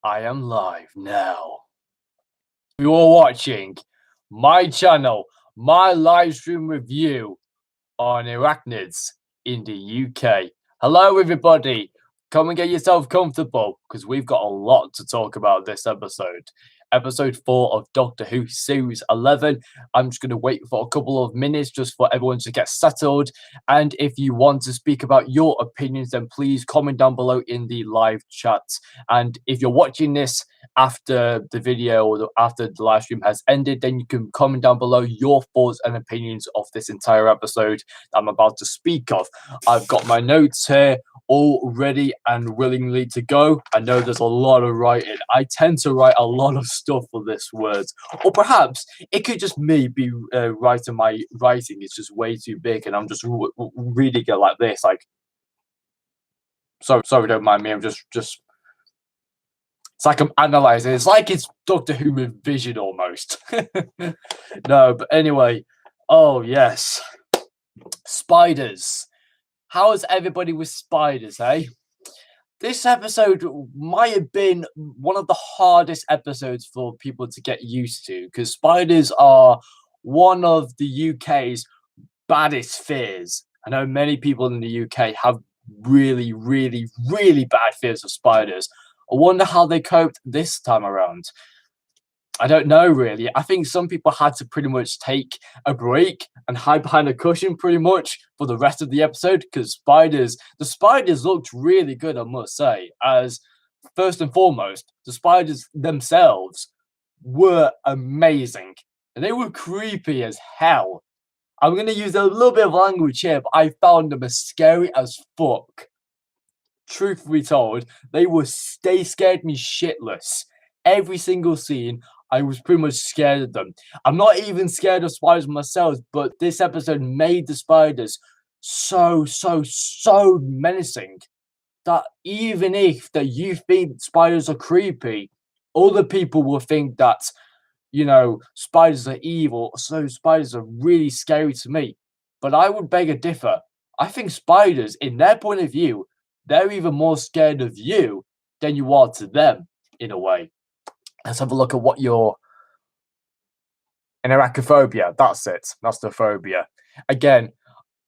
I am live now. You are watching my channel, my live stream review on Arachnids in the UK. Hello, everybody. Come and get yourself comfortable because we've got a lot to talk about this episode. Episode 4 of Doctor Who Series 11. I'm just going to wait for a couple of minutes just for everyone to get settled. And if you want to speak about your opinions, then please comment down below in the live chat. And if you're watching this after the video or after the live stream has ended, then you can comment down below your thoughts and opinions of this entire episode that I'm about to speak of. I've got my notes here all ready and willingly to go. I know there's a lot of writing. I tend to write a lot of stuff for this words, or perhaps it could just me be writing. My writing is just way too big, and I'm just reading it like this. Like, sorry, don't mind me. I'm just. It's like I'm analyzing. It's like it's Doctor Who with vision almost. No, but anyway. Oh yes, spiders. How is everybody with spiders, eh? This episode might have been one of the hardest episodes for people to get used to because spiders are one of the UK's baddest fears. I know many people in the UK have really, really, really bad fears of spiders. I wonder how they coped this time around. I don't know, really. I think some people had to pretty much take a break and hide behind a cushion pretty much for the rest of the episode because the spiders looked really good, I must say. As first and foremost, the spiders themselves were amazing. And they were creepy as hell. I'm going to use a little bit of language here, but I found them as scary as fuck. Truth be told, they scared me shitless. Every single scene, I was pretty much scared of them. I'm not even scared of spiders myself, but this episode made the spiders so menacing that even if that you think spiders are creepy, other people will think that, spiders are evil, so spiders are really scary to me. But I would beg a differ. I think spiders, in their point of view, they're even more scared of you than you are to them, in a way. Let's have a look at what you're... An arachnophobia, that's it. That's the phobia. Again,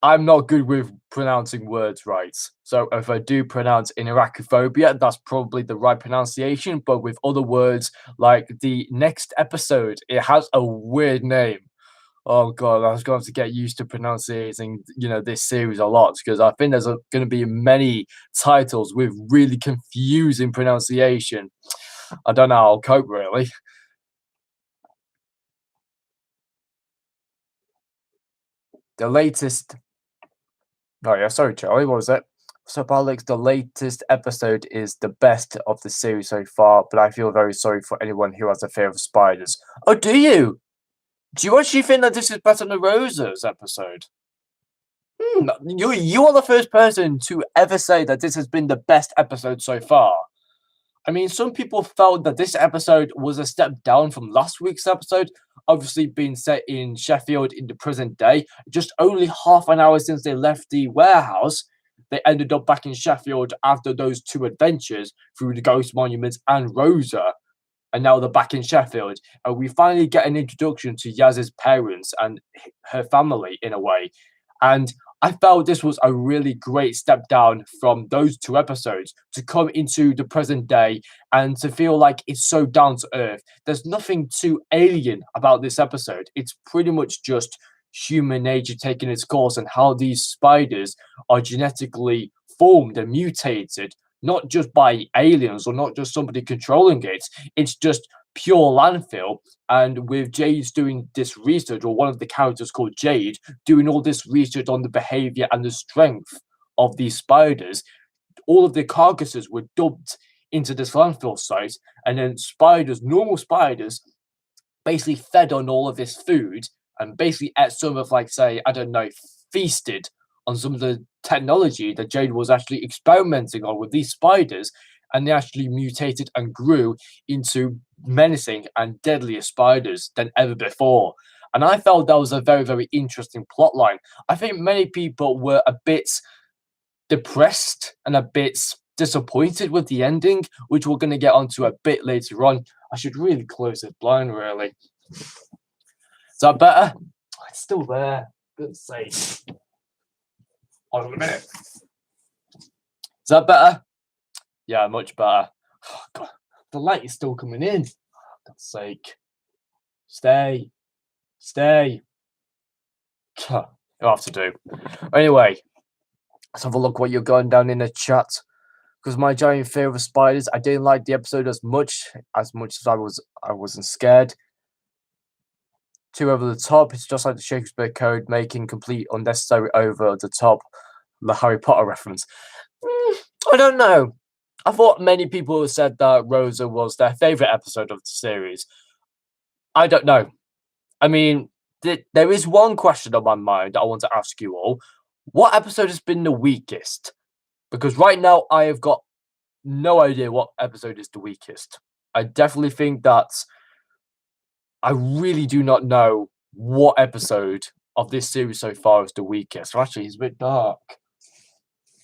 I'm not good with pronouncing words right. So if I do pronounce in arachnophobia, that's probably the right pronunciation. But with other words, like the next episode, it has a weird name. Oh god, I was going to get used to pronouncing, this series a lot because I think there's going to be many titles with really confusing pronunciation. I don't know how I'll cope really. The latest. Oh yeah, sorry Charlie, what was it? So Alex, the latest episode is the best of the series so far, but I feel very sorry for anyone who has a fear of spiders. Oh, do you? Do you actually think that this is better than Rosa's episode? You are the first person to ever say that this has been the best episode so far. I mean, some people felt that this episode was a step down from last week's episode, obviously being set in Sheffield in the present day. Just only half an hour since they left the warehouse, they ended up back in Sheffield after those two adventures through the Ghost Monuments and Rosa. And now they're back in Sheffield. And we finally get an introduction to Yaz's parents and her family in a way. And I felt this was a really great step down from those two episodes to come into the present day and to feel like it's so down to earth. There's nothing too alien about this episode. It's pretty much just human nature taking its course and how these spiders are genetically formed and mutated, not just by aliens or not just somebody controlling it. It's just pure landfill. And with Jade's doing this research, or one of the characters called Jade, doing all this research on the behavior and the strength of these spiders, all of the carcasses were dumped into this landfill site. And then normal spiders, basically fed on all of this food and basically ate some of, like, say, I don't know, feasted on some of the technology that Jade was actually experimenting on with these spiders, and they actually mutated and grew into menacing and deadlier spiders than ever before. And I felt that was a very, very interesting plot line. I think many people were a bit depressed and a bit disappointed with the ending, which we're going to get onto a bit later on. I should really close this blind, really. Is that better? Oh, it's still there. Good sake. Hold on a minute. Is that better? Yeah, much better. Oh, God. The light is still coming in. Oh, God's sake. Stay. It'll have to do. Anyway, let's have a look what you're going down in the chat. Because my giant fear of spiders, I didn't like the episode as much as I wasn't scared. Too over the top. It's just like the Shakespeare Code, making complete unnecessary over the top the Harry Potter reference. I don't know. I thought many people said that Rosa was their favorite episode of the series. I don't know. I mean, there is one question on my mind I want to ask you all. What episode has been the weakest? Because right now, I have got no idea what episode is the weakest. I definitely think that I really do not know what episode of this series so far is the weakest. Actually, it's a bit dark.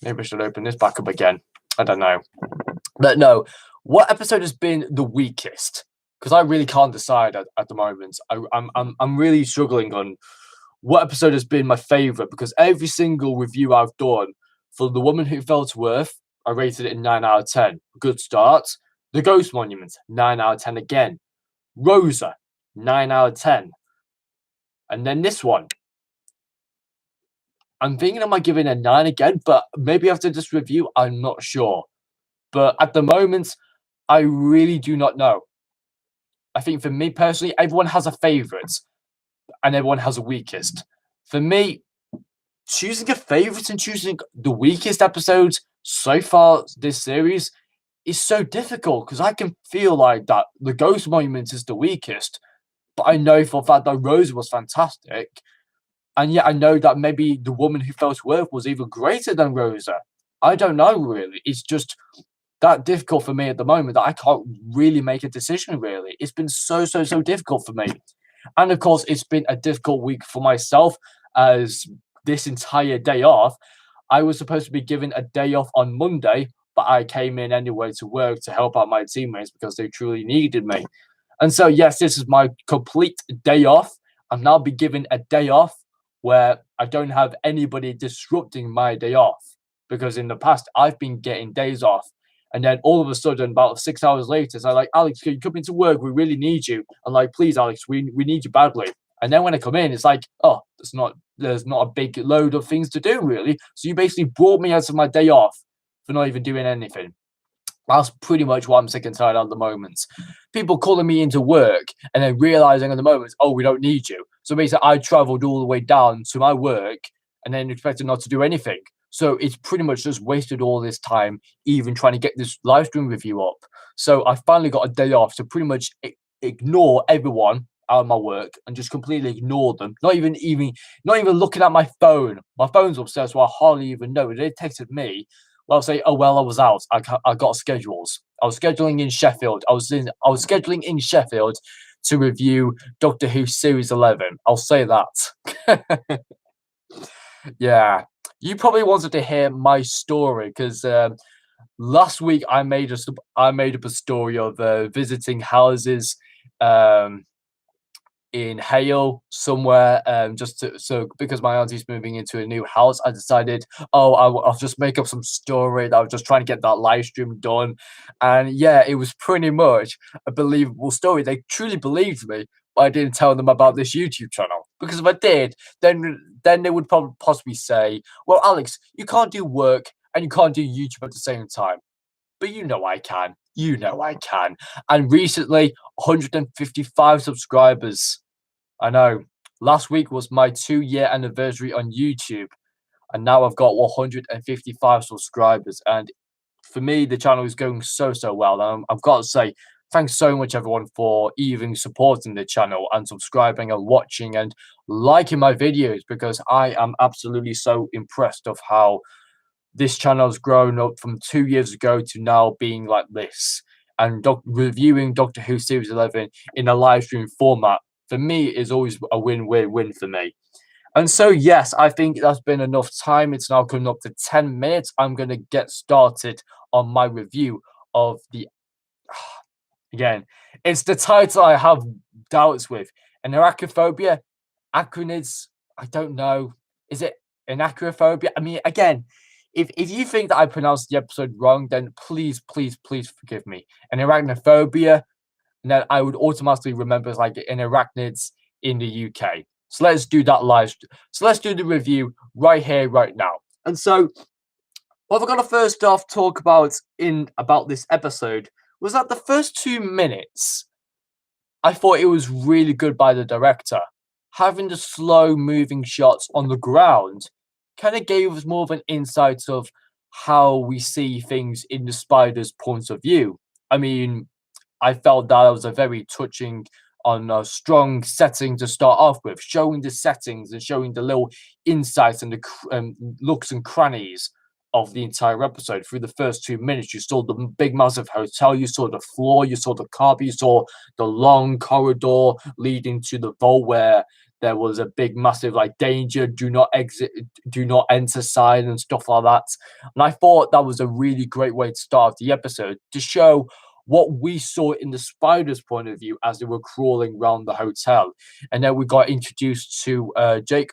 Maybe I should open this back up again. I don't know. But no, what episode has been the weakest? Because I really can't decide at the moment. I'm really struggling on what episode has been my favorite, because every single review I've done for The Woman Who Fell to Earth, I rated it a 9 out of 10. Good start. The Ghost Monument, 9 out of 10 again. Rosa, 9 out of 10. And then this one. I'm thinking, am I giving a 9 again? But maybe after this review, I'm not sure. But at the moment, I really do not know. I think for me personally, everyone has a favourite and everyone has a weakest. For me, choosing a favourite and choosing the weakest episode so far this series is so difficult, because I can feel like that the Ghost Monument is the weakest, but I know for a fact that Rosa was fantastic. And yet I know that maybe The Woman Who Fell to Earth was even greater than Rosa. I don't know, really. It's just that difficult for me at the moment that I can't really make a decision, really. It's been so difficult for me. And of course, it's been a difficult week for myself, as this entire day off, I was supposed to be given a day off on Monday, but I came in anyway to work to help out my teammates because they truly needed me. And so, yes, this is my complete day off. I'll now be given a day off where I don't have anybody disrupting my day off, because in the past, I've been getting days off. And then all of a sudden, about 6 hours later, it's like, Alex, can you come into work? We really need you. I'm like, please, Alex, we need you badly. And then when I come in, it's like, oh, there's not a big load of things to do, really. So you basically brought me out of my day off for not even doing anything. That's pretty much what I'm sick and tired of at the moment. People calling me into work and then realizing at the moment, oh, we don't need you. So basically, I traveled all the way down to my work and then expected not to do anything. So it's pretty much just wasted all this time even trying to get this live stream review up. So I finally got a day off to pretty much ignore everyone out of my work and just completely ignore them. Not even looking at my phone. My phone's upstairs, so I hardly even know. They texted me. Well, I'll say, oh well, I was out. I got schedules. I was scheduling in Sheffield. I was scheduling in Sheffield to review Doctor Who Series 11. I'll say that. Yeah. You probably wanted to hear my story, because last week I made up a story of visiting houses in Hale somewhere, so because my auntie's moving into a new house, I decided, I'll just make up some story that I was just trying to get that live stream done. And yeah, it was pretty much a believable story. They truly believed me, but I didn't tell them about this YouTube channel, because if I did, then they would probably possibly say, well, Alex, you can't do work and you can't do YouTube at the same time. But you know I can. And recently, 155 subscribers. I know. Last week was my 2-year anniversary on YouTube, and now I've got 155 subscribers. And for me, the channel is going so well. I've got to say, thanks so much, everyone, for even supporting the channel and subscribing and watching and liking my videos, because I am absolutely so impressed of how this channel has grown up from 2 years ago to now being like this. And reviewing Doctor Who Series 11 in a live stream format, for me, is always a win-win-win for me. And so, yes, I think that's been enough time. It's now coming up to 10 minutes. I'm going to get started on my review of the. Again, it's the title I have doubts with. An arachnophobia, Arachnids, I don't know. Is it an acrophobia? I mean, again, if you think that I pronounced the episode wrong, then please, please, please forgive me. An arachnophobia, and then I would automatically remember it's like an arachnids in the UK. So let's do that live. So let's do the review right here, right now. And so what we're gonna first off talk about this episode was that the first 2 minutes, I thought it was really good by the director. Having the slow moving shots on the ground kind of gave us more of an insight of how we see things in the spider's point of view. I mean, I felt that was a very touching on a strong setting to start off with, showing the settings and showing the little insights and the looks and crannies of the entire episode. Through the first 2 minutes, you saw the big, massive hotel, you saw the floor, you saw the carpet, you saw the long corridor leading to the vault where there was a big, massive, like, danger, do not exit, do not enter sign and stuff like that. And I thought that was a really great way to start the episode to show what we saw in the spider's point of view as they were crawling around the hotel. And then we got introduced to Jake.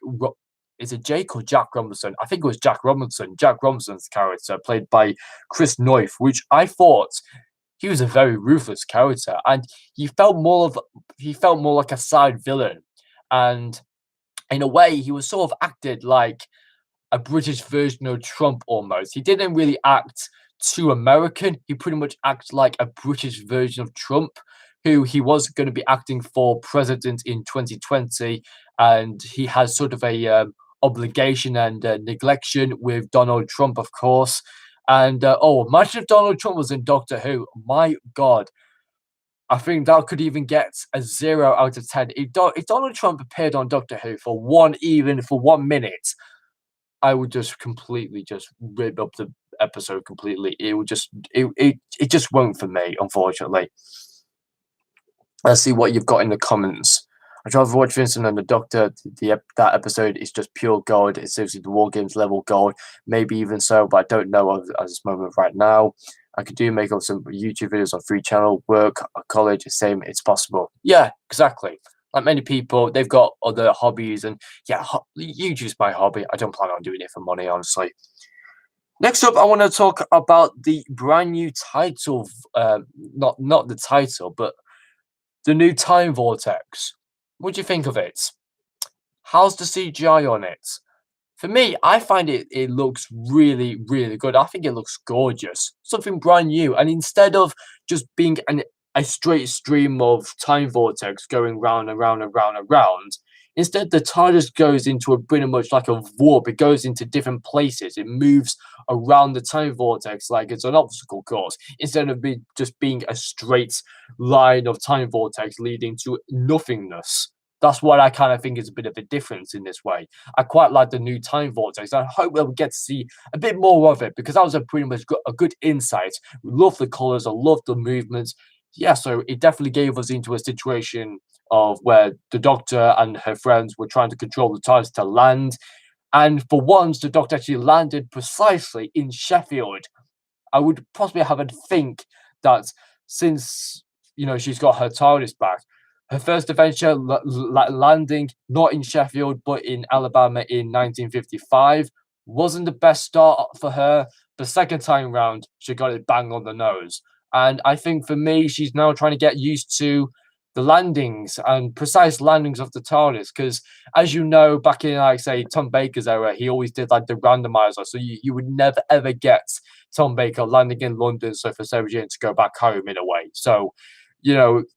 Is it Jake or Jack Robinson? I think it was Jack Robinson. Jack Robinson's character, played by Chris Noyth, which I thought he was a very ruthless character, and he felt more like a side villain. And in a way, he was sort of acted like a British version of Trump almost. He didn't really act too American. He pretty much acted like a British version of Trump, who he was going to be acting for president in 2020, and he has sort of a obligation and neglection with Donald Trump, of course. And imagine if Donald Trump was in Doctor Who. My God, I think that could even get a 0 out of 10. If Donald Trump appeared on Doctor Who for 1 minute, I would just completely just rip up the episode completely. It would just it just won't for me, unfortunately. Let's see what you've got in the comments. I'd rather watch Vincent and the Doctor. That episode is just pure gold. It's seriously the War Games level gold, maybe even so, but I don't know at this moment right now. I could make up some YouTube videos on free channel, work, college, same. It's possible. Yeah, exactly. Like many people, they've got other hobbies, and yeah, YouTube's my hobby. I don't plan on doing it for money, honestly. Next up, I want to talk about the brand new title. Not the title, but the new Time Vortex. What do you think of it? How's the CGI on it? For me, I find it looks really, really good. I think it looks gorgeous. Something brand new. And instead of just being a straight stream of Time Vortex going round and round and round and round, instead the TARDIS goes into a pretty much like a warp. It goes into different places. It moves around the Time Vortex like it's an obstacle course, instead of just being a straight line of Time Vortex leading to nothingness. That's what I kind of think is a bit of a difference in this way. I quite like the new Time Vortex. I hope we'll get to see a bit more of it, because that was a pretty much a good insight. We love the colors. I love the movements. Yeah, so it definitely gave us into a situation of where the Doctor and her friends were trying to control the TARDIS to land. And for once, the Doctor actually landed precisely in Sheffield. I would possibly have a think that since, she's got her TARDIS back, her first adventure landing not in Sheffield but in Alabama in 1955 wasn't the best start for her. The second time round, she got it bang on the nose. And I think for me, she's now trying to get used to the landings and precise landings of the TARDIS. Because, as you know, back in, like, say, Tom Baker's era, he always did like the randomizer. So you would never, ever get Tom Baker landing in London, so for Sarah Jane to go back home in a way. So,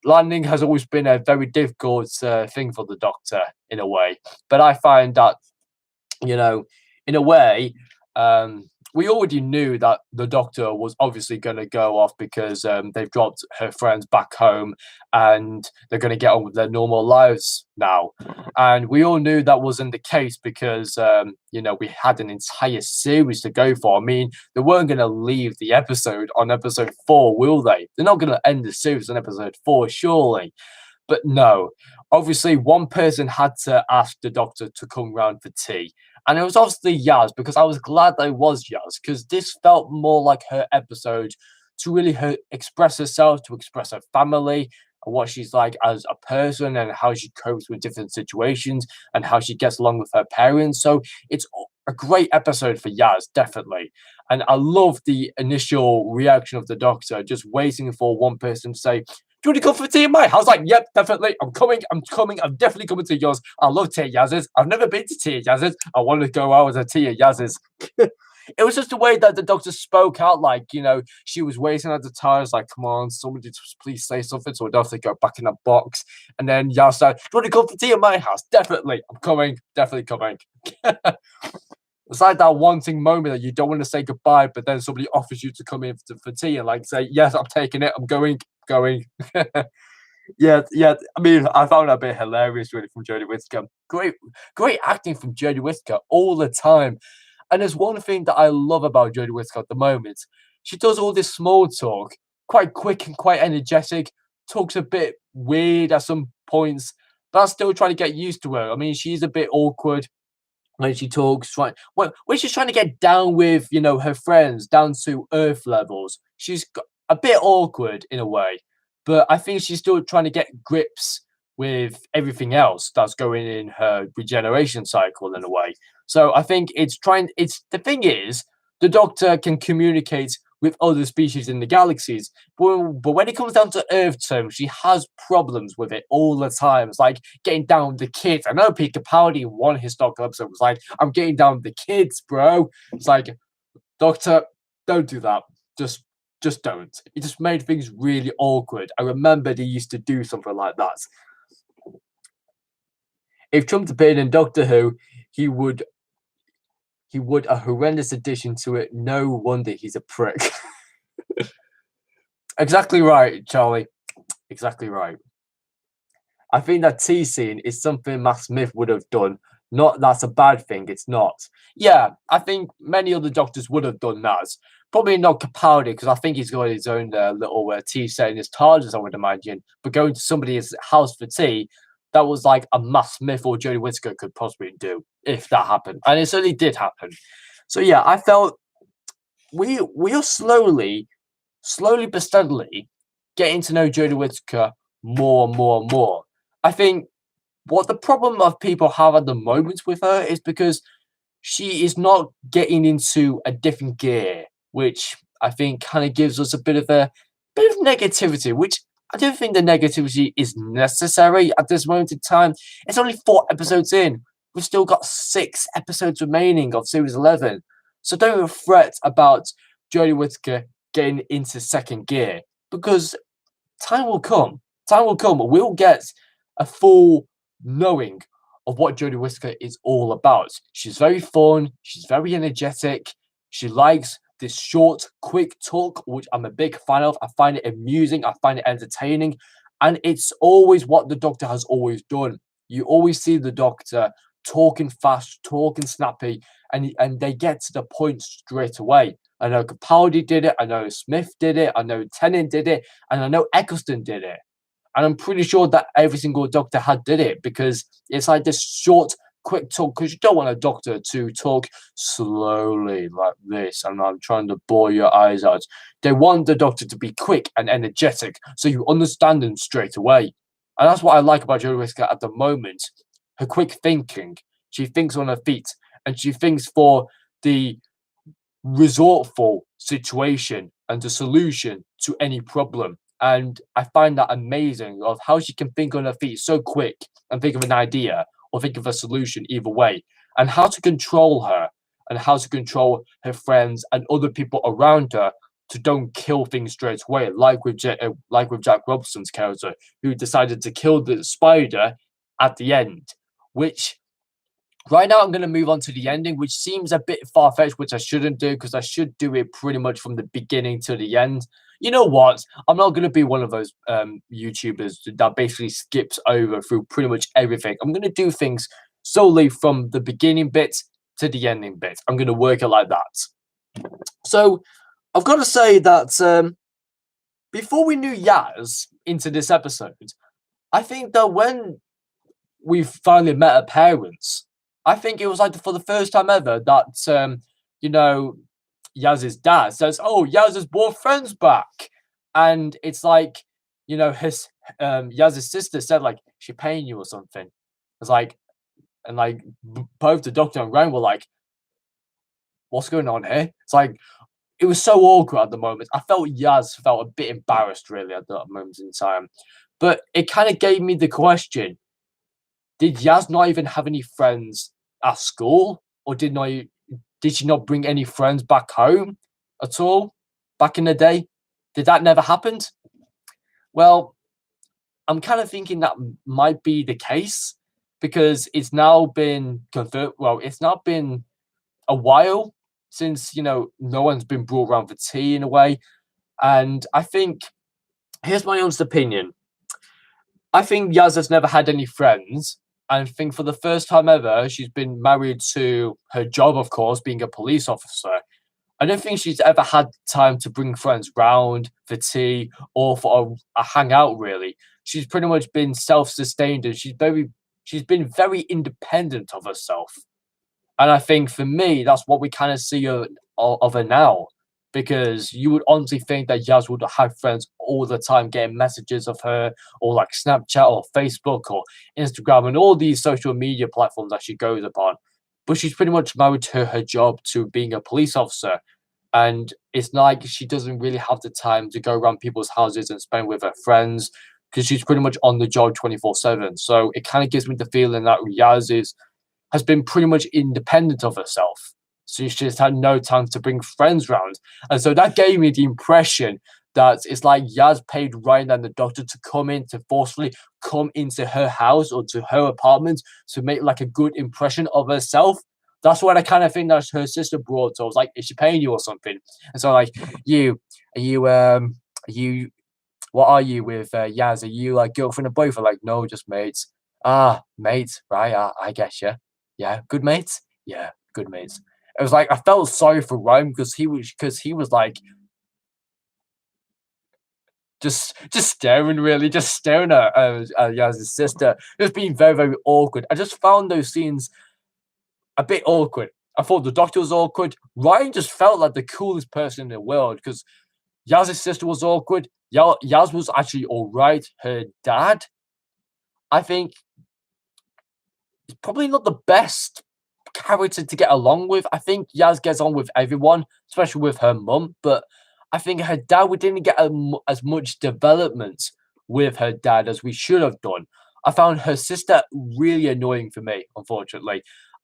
landing has always been a very difficult thing for the Doctor in a way. But I find that, in a way, we already knew that the Doctor was obviously going to go off because they've dropped her friends back home and they're going to get on with their normal lives now. And we all knew that wasn't the case because, we had an entire series to go for. I mean, they weren't going to leave the episode on episode 4, will they? They're not going to end the series on episode 4, surely. But no, obviously one person had to ask the doctor to come round for tea. And it was obviously Yaz, because I was glad that it was Yaz, because this felt more like her episode to really express herself, to express her family, and what she's like as a person, and how she copes with different situations, and how she gets along with her parents. So it's a great episode for Yaz, definitely. And I love the initial reaction of the doctor, just waiting for one person to say, "Do you want to come for tea in my house?" Like, yep, definitely. I'm coming. I'm coming. I'm definitely coming to yours. I love tea at Yaz's. I've never been to tea at Yaz's. I want to go out with a tea at Yaz's. It was just the way that the doctor spoke out, like, she was waiting at the tires, like, come on, somebody just please say something, so I don't have to go back in that box. And then Yaz said, "Do you want to come for tea at my house?" Definitely. I'm coming. Definitely coming. It's like that wanting moment that you don't want to say goodbye, but then somebody offers you to come in for tea and like say, "Yes, I'm taking it. I'm going." Yeah, yeah. I mean, I found that a bit hilarious, really, from Jodie Whittaker. Great acting from Jodie Whittaker all the time. And there's one thing that I love about Jodie Whittaker at the moment. She does all this small talk, quite quick and quite energetic. Talks a bit weird at some points, but I'm still trying to get used to her. I mean, she's a bit awkward when she talks, right? When she's trying to get down with, her friends, down to earth levels, she's a bit awkward in a way, but I think she's still trying to get grips with everything else that's going in her regeneration cycle in a way. So I think it's the thing is, the Doctor can communicate with other species in the galaxies, but when it comes down to Earth terms, she has problems with it all the time. It's like getting down with the kids. I know Peter Capaldi in one historical episode was like, "I'm getting down with the kids, bro." It's like, Doctor, don't do that. Just don't. It just made things really awkward. I remember they used to do something like that. If Trump appeared in Doctor Who, he would a horrendous addition to it. No wonder he's a prick. Exactly right, Charlie. Exactly right. I think that tea scene is something Matt Smith would have done. Not that's a bad thing. It's not. Yeah, I think many other doctors would have done that. Probably not Capaldi, because I think he's got his own little tea set in his TARDIS, I would imagine. But going to somebody's house for tea, that was like a Matt Smith or Jodie Whittaker could possibly do if that happened, and it certainly did happen. So yeah, I felt we are slowly but steadily getting to know Jodie Whittaker more and more and more. I think what the problem of people have at the moment with her is because she is not getting into a different gear, which I think kind of gives us a bit of negativity, which I don't think the negativity is necessary at this moment in time. It's only 4 episodes in. We've still got 6 episodes remaining of series 11. So don't fret about Jodie Whittaker getting into second gear, because time will come. Time will come. We'll get a full knowing of what Jodie Whittaker is all about. She's very fun. She's very energetic. She likes this short, quick talk, which I'm a big fan of. I find it amusing. I find it entertaining. And it's always what the Doctor has always done. You always see the Doctor talking fast, talking snappy, and they get to the point straight away. I know Capaldi did it. I know Smith did it. I know Tennant did it. And I know Eccleston did it. And I'm pretty sure that every single Doctor had did it, because it's like this short, quick talk, because you don't want a Doctor to talk slowly like this and I'm trying to bore your eyes out. They want the Doctor to be quick and energetic so you understand them straight away. And that's what I like about Jodie Whittaker at the moment. Her quick thinking. She thinks on her feet, and she thinks for the resortful situation and the solution to any problem. And I find that amazing of how she can think on her feet so quick and think of an idea or think of a solution either way, and how to control her and how to control her friends and other people around her to don't kill things straight away, like with Jack Robson's character, who decided to kill the spider at the end, which right now, I'm going to move on to the ending, which seems a bit far-fetched, which I shouldn't do, because I should do it pretty much from the beginning to the end. You know what? I'm not going to be one of those YouTubers that basically skips over through pretty much everything. I'm going to do things solely from the beginning bit to the ending bit. I'm going to work it like that. So, I've got to say that before we knew Yaz into this episode, I think that when we finally met her parents. I think it was like for the first time ever that you know, Yaz's dad says, "Oh, Yaz has brought friends back," and it's like, you know, his Yaz's sister said like, "She paying you or something." It's like, and like both the doctor and Ryan were like, "What's going on here?" It's like it was so awkward at the moment. I felt Yaz felt a bit embarrassed really at that moment in time, but it kind of gave me the question: did Yaz not even have any friends at school, or did she not bring any friends back home at all back in the day? Did that never happen? Well, I'm kind of thinking that might be the case because it's now been confirmed. Well, it's now been a while since, you know, no one's been brought around for tea in a way. And I think, here's my honest opinion. I think Yaz has never had any friends. I think for the first time ever, she's been married to her job, of course, being a police officer. I don't think she's ever had time to bring friends round for tea or for a hangout, really. She's pretty much been self-sustained and she's been very independent of herself. And I think for me, that's what we kind of see of her now. Because you would honestly think that Yaz would have friends all the time getting messages of her, or like Snapchat or Facebook or Instagram and all these social media platforms that she goes upon. But she's pretty much married to her job to being a police officer. And it's like she doesn't really have the time to go around people's houses and spend with her friends because she's pretty much on the job 24/7. So it kind of gives me the feeling that has been pretty independent of herself. So she's just had no time to bring friends round. And so that gave me the impression that it's like Yaz paid Ryan and the doctor to come in, to forcefully come into her house or to her apartment to make like a good impression of herself. That's what I kind of think that her sister brought. So I was like, is she paying you or something? And so like, are you, what are you with Yaz? Are you like girlfriend or boyfriend? Like, no, just mates. Ah, mates, right? I guess, yeah. Yeah, good mates? Yeah, good mates. It was like I felt sorry for Rome because he was like just staring really, just staring at Yaz's sister, just being very, very awkward. I just found those scenes a bit awkward. I thought the doctor was awkward. Ryan just felt like the coolest person in the world because Yaz's sister was awkward. Yaz was actually all right. Her dad, I think, is probably not the best character to get along with. I think Yaz gets on with everyone, especially with her mum, but I think her dad, we didn't get as much development with her dad as we should have done. I found her sister really annoying for me, unfortunately.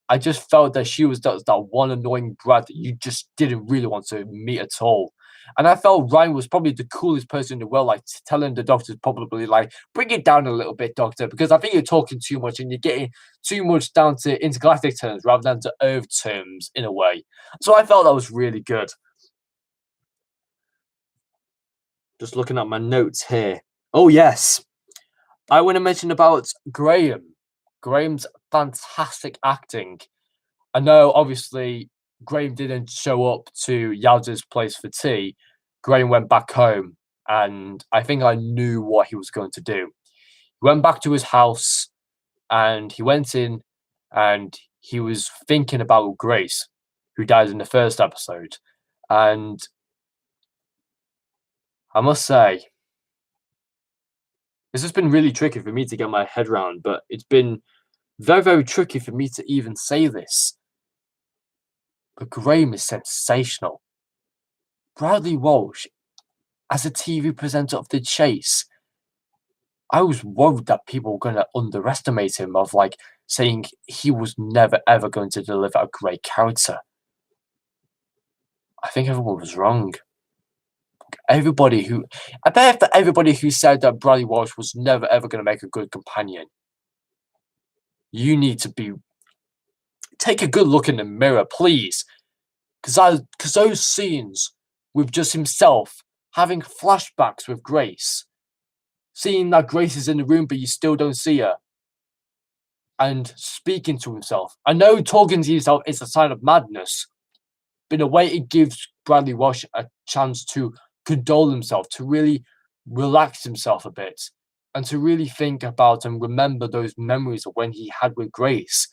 I just felt that she was that one annoying brat that you just didn't really want to meet at all. And I felt Ryan was probably the coolest person in the world, like telling the doctor probably like, bring it down a little bit, doctor, because I think you're talking too much and you're getting too much down to intergalactic terms rather than to Earth terms in a way. So I felt that was really good. Just looking at my notes here. Oh yes, I want to mention about Graham. Graham's fantastic acting. I know, obviously, Graham didn't show up to Yaz's place for tea. Graham went back home, and I think I knew what he was going to do. He went back to his house, and he went in, and he was thinking about Grace, who died in the first episode. And I must say, this has been really tricky for me to get my head around, but it's been very, very tricky for me to even say this. But Graham is sensational. Bradley Walsh, as a TV presenter of The Chase, I was worried that people were going to underestimate him, of like saying he was never ever going to deliver a great character. I think everyone was wrong. I bet that everybody who said that Bradley Walsh was never ever going to make a good companion, you need to take a good look in the mirror, please. Because those scenes with just himself having flashbacks with Grace, seeing that Grace is in the room but you still don't see her, and speaking to himself. I know talking to yourself is a sign of madness, but in a way it gives Bradley Walsh a chance to condole himself, to really relax himself a bit. and to really think about and remember those memories of when he had with Grace.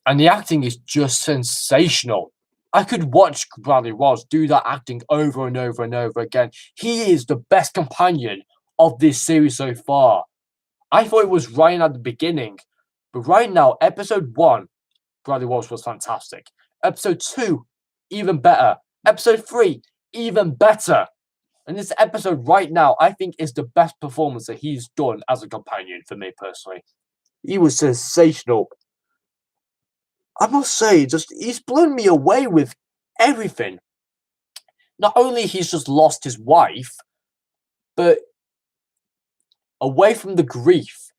And the acting is just sensational. I could watch Bradley Walsh do that acting over and over and over again. He is the best companion of this series so far. I thought it was Ryan at the beginning, but right now, episode 1, Bradley Walsh was fantastic. Episode 2, even better. Episode 3, even better. And this episode right now, I think, is the best performance that he's done as a companion for me personally. He was sensational. I must say, he's blown me away with everything. Not only he's just lost his wife, but away from the grief.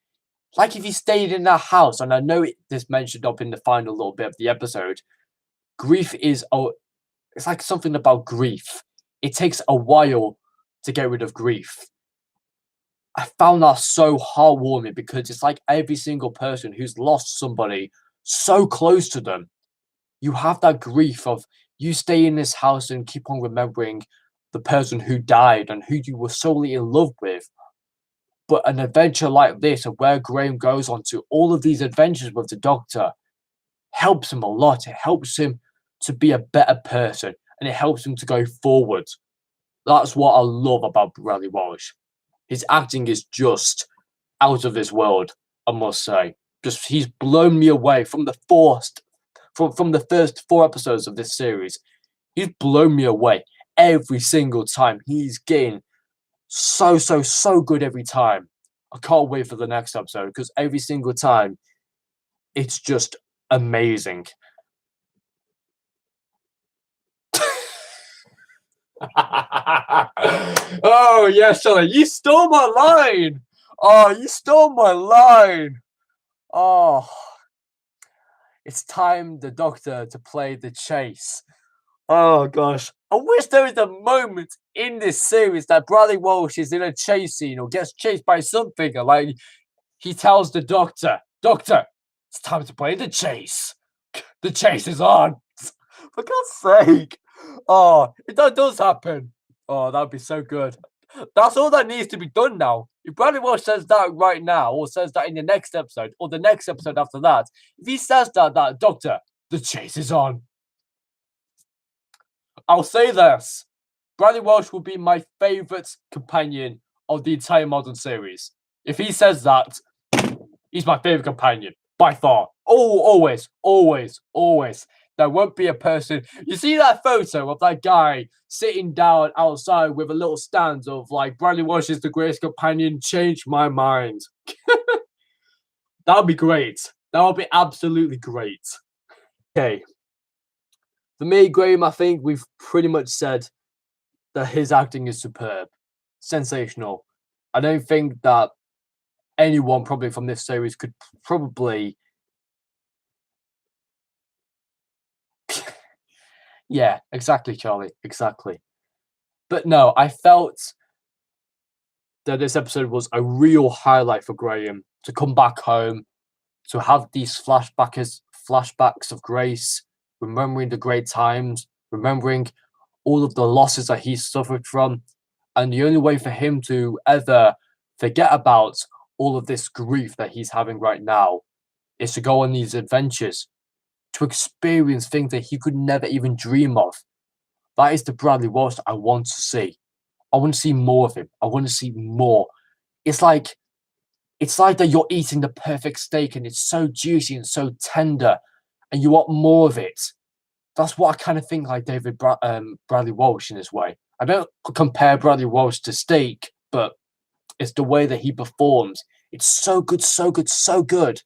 Like if he stayed in that house, and I know this mentioned up in the final little bit of the episode, grief is it's like something about grief. It takes a while to get rid of grief. I found that so heartwarming because it's like every single person who's lost somebody so close to them, you have that grief of you stay in this house and keep on remembering the person who died and who you were solely in love with. But an adventure like this, of where Graham goes on to all of these adventures with the Doctor, helps him a lot. It helps him to be a better person, and it helps him to go forward. That's what I love about Bradley Walsh. His acting is just out of this world, I must say. Just he's blown me away from the first 4 episodes of this series. He's blown me away every single time. He's getting so good every time. I can't wait for the next episode because every single time it's just amazing. Oh yes, Charlie, you stole my line. Oh, you stole my line. Oh, it's time the Doctor to play the chase. Oh gosh, I wish there was a moment in this series that Bradley Walsh is in a chase scene or gets chased by something, and like he tells the Doctor, it's time to play the chase. The chase is on. For God's sake. Oh, if that does happen, oh, that'd be so good. That's all that needs to be done now. If Bradley Walsh says that right now, or says that in the next episode, or the next episode after that, if he says that Doctor, the chase is on. I'll say this. Bradley Walsh will be my favourite companion of the entire modern series. If he says that, he's my favourite companion, by far. Oh, always. There won't be a person. You see that photo of that guy sitting down outside with a little stand of like Bradley Walsh is the greatest companion? Changed my mind. That would be great. That would be absolutely great. Okay. For me, Graham, I think we've pretty much said that his acting is superb, sensational. I don't think that anyone probably from this series could probably. Yeah, exactly, Charlie. Exactly. But no, I felt that this episode was a real highlight for Graham to come back home, to have these flashbacks of Grace, remembering the great times, remembering all of the losses that he suffered from. And the only way for him to ever forget about all of this grief that he's having right now is to go on these adventures, to experience things that he could never even dream of. That is the Bradley Walsh I want to see. I want to see more of him. I want to see more. It's like that you're eating the perfect steak and it's so juicy and so tender, and you want more of it. That's what I kind of think like Bradley Walsh in this way. I don't compare Bradley Walsh to steak, but it's the way that he performs. It's so good, so good, so good.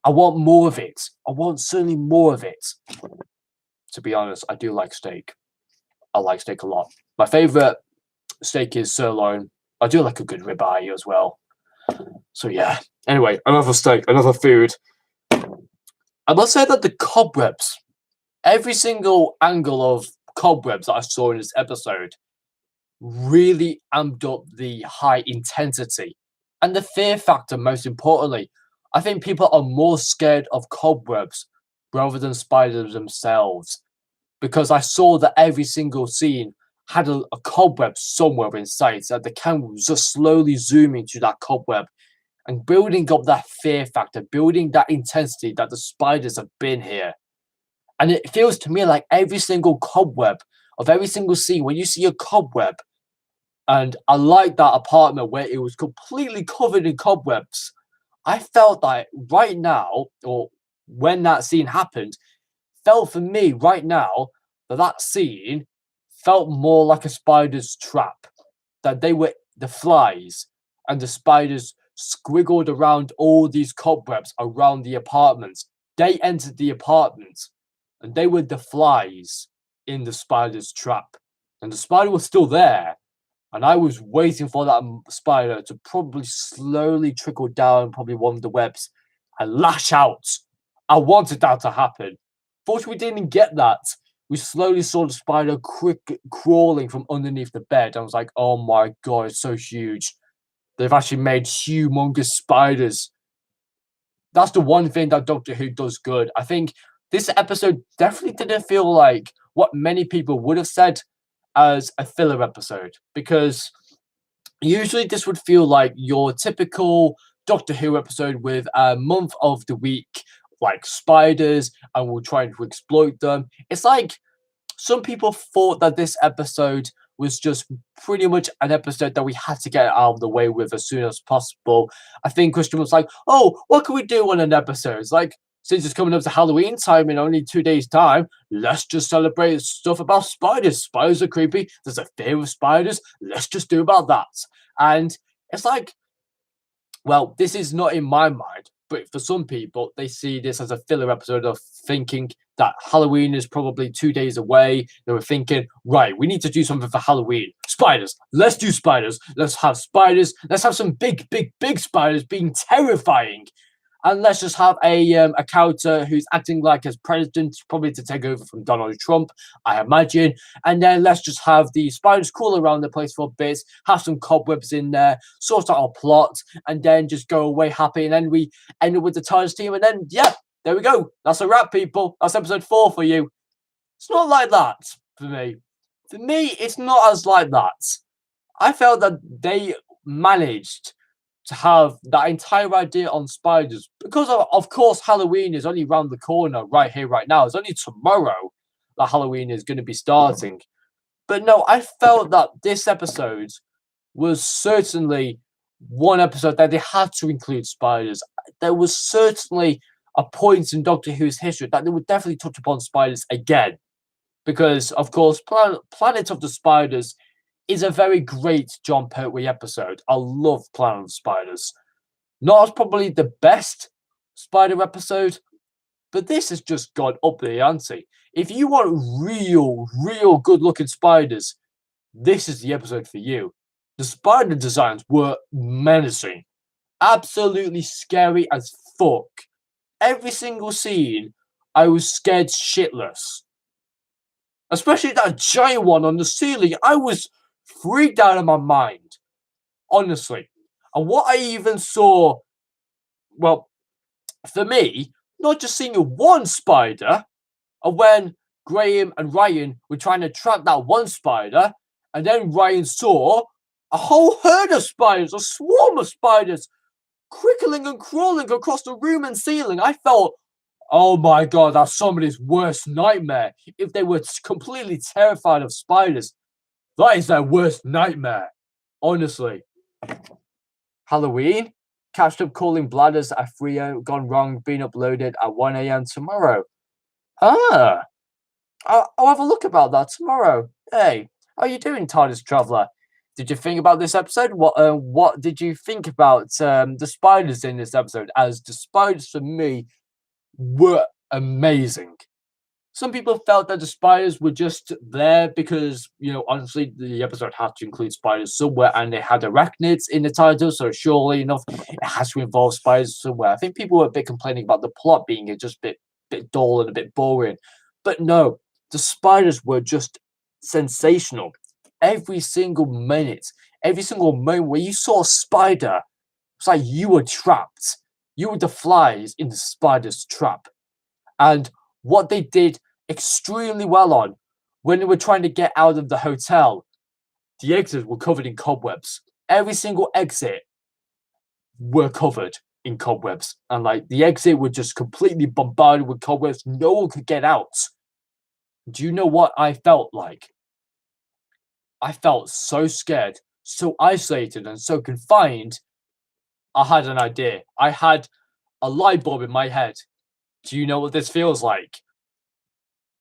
I want more of it. I want certainly more of it. To be honest, I do like steak. I like steak a lot. My favorite steak is sirloin. I do like a good ribeye as well. So yeah. Anyway, another steak, another food. I must say that the cobwebs, every single angle of cobwebs that I saw in this episode really amped up the high intensity and the fear factor, most importantly. I think people are more scared of cobwebs rather than spiders themselves, because I saw that every single scene had a cobweb somewhere in sight, that the camera was just slowly zooming to that cobweb and building up that fear factor, building that intensity that the spiders have been here. And it feels to me like every single cobweb of every single scene, when you see a cobweb, and I like that apartment where it was completely covered in cobwebs. I felt that right now, or when that scene happened, felt for me right now that scene felt more like a spider's trap. That they were the flies, and the spiders squiggled around all these cobwebs around the apartments. They entered the apartment, and they were the flies in the spider's trap. And the spider was still there, and I was waiting for that spider to probably slowly trickle down probably one of the webs and lash out. I wanted that to happen. Fortunately, we didn't get that. We slowly saw the spider crawling from underneath the bed. I was like, oh my god, it's so huge. They've actually made humongous spiders. That's the one thing that Doctor Who does good. I think this episode definitely didn't feel like what many people would have said as a filler episode, because usually this would feel like your typical Doctor Who episode with a month of the week, like spiders, and we're trying to exploit them. It's like some people thought that this episode was just pretty much an episode that we had to get out of the way with as soon as possible. I think Christian was like, oh, what can we do on an episode? It's like, since it's coming up to Halloween time in only 2 days' time, let's just celebrate stuff about spiders. Spiders are creepy. There's a fear of spiders. Let's just do about that. And it's like, well, this is not in my mind, but for some people, they see this as a filler episode of thinking that Halloween is probably 2 days away. They were thinking, right, we need to do something for Halloween. Spiders. Let's do spiders. Let's have spiders. Let's have some big, big, big spiders being terrifying. And let's just have a character who's acting like as president, probably to take over from Donald Trump, I imagine. And then let's just have the spiders crawl around the place for a bit, have some cobwebs in there, sort out our plot, and then just go away happy. And then we end up with the TARDIS team. And then, yeah, there we go. That's a wrap, people. That's episode 4 for you. It's not like that for me. For me, it's not as like that. I felt that they managed to have that entire idea on spiders, because of course Halloween is only around the corner right here, right now. It's only tomorrow that Halloween is going to be starting. But no, I felt that this episode was certainly one episode that they had to include spiders. There was certainly a point in Doctor Who's history that they would definitely touch upon spiders again. Because, of course, Planet of the Spiders is a very great John Pertwee episode. I love Planet of the Spiders. Not as probably the best spider episode, but this has just gone up the ante. If you want real good-looking spiders, this is the episode for you. The spider designs were menacing. Absolutely scary as fuck. Every single scene, I was scared shitless. Especially that giant one on the ceiling. I was freaked out of my mind. Honestly. And what I even saw, well, for me, not just seeing one spider, and when Graham and Ryan were trying to track that one spider, and then Ryan saw a whole herd of spiders, a swarm of spiders, crickling and crawling across the room and ceiling. I felt, oh my god, that's somebody's worst nightmare. If they were completely terrified of spiders, that is their worst nightmare. Honestly. Halloween? Catched up calling bladders at 3 a.m. Gone wrong, being uploaded at 1 a.m. tomorrow. I'll have a look about that tomorrow. Hey, how are you doing, TARDIS Traveller? Did you think about this episode? What did you think about the spiders in this episode? As the spiders for me were amazing. Some people felt that the spiders were just there because, honestly, the episode had to include spiders somewhere, and they had arachnids in the title, so surely enough, it has to involve spiders somewhere. I think people were a bit complaining about the plot being just a bit dull and a bit boring. But no, the spiders were just sensational. Every single minute, every single moment where you saw a spider, it's like you were trapped. You were the flies in the spider's trap. And what they did extremely well on when they were trying to get out of the hotel, the exits were covered in cobwebs. Every single exit were covered in cobwebs. And like the exit were just completely bombarded with cobwebs. No one could get out. Do you know what I felt like? I felt so scared, so isolated, and so confined. I had an idea. I had a light bulb in my head. Do you know what this feels like?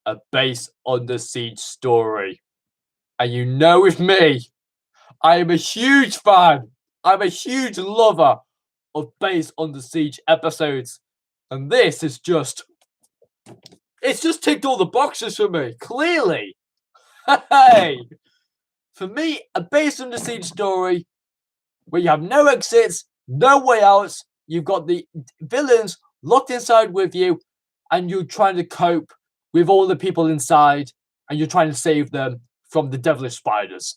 A base under siege story. And you know with me, I am a huge fan. I'm a huge lover of base under siege episodes. And this is just, it's just ticked all the boxes for me, clearly. Hey! For me, a base under siege story where you have no exits, no way outs, you've got the villains locked inside with you, and you're trying to cope with all the people inside, and you're trying to save them from the devilish spiders.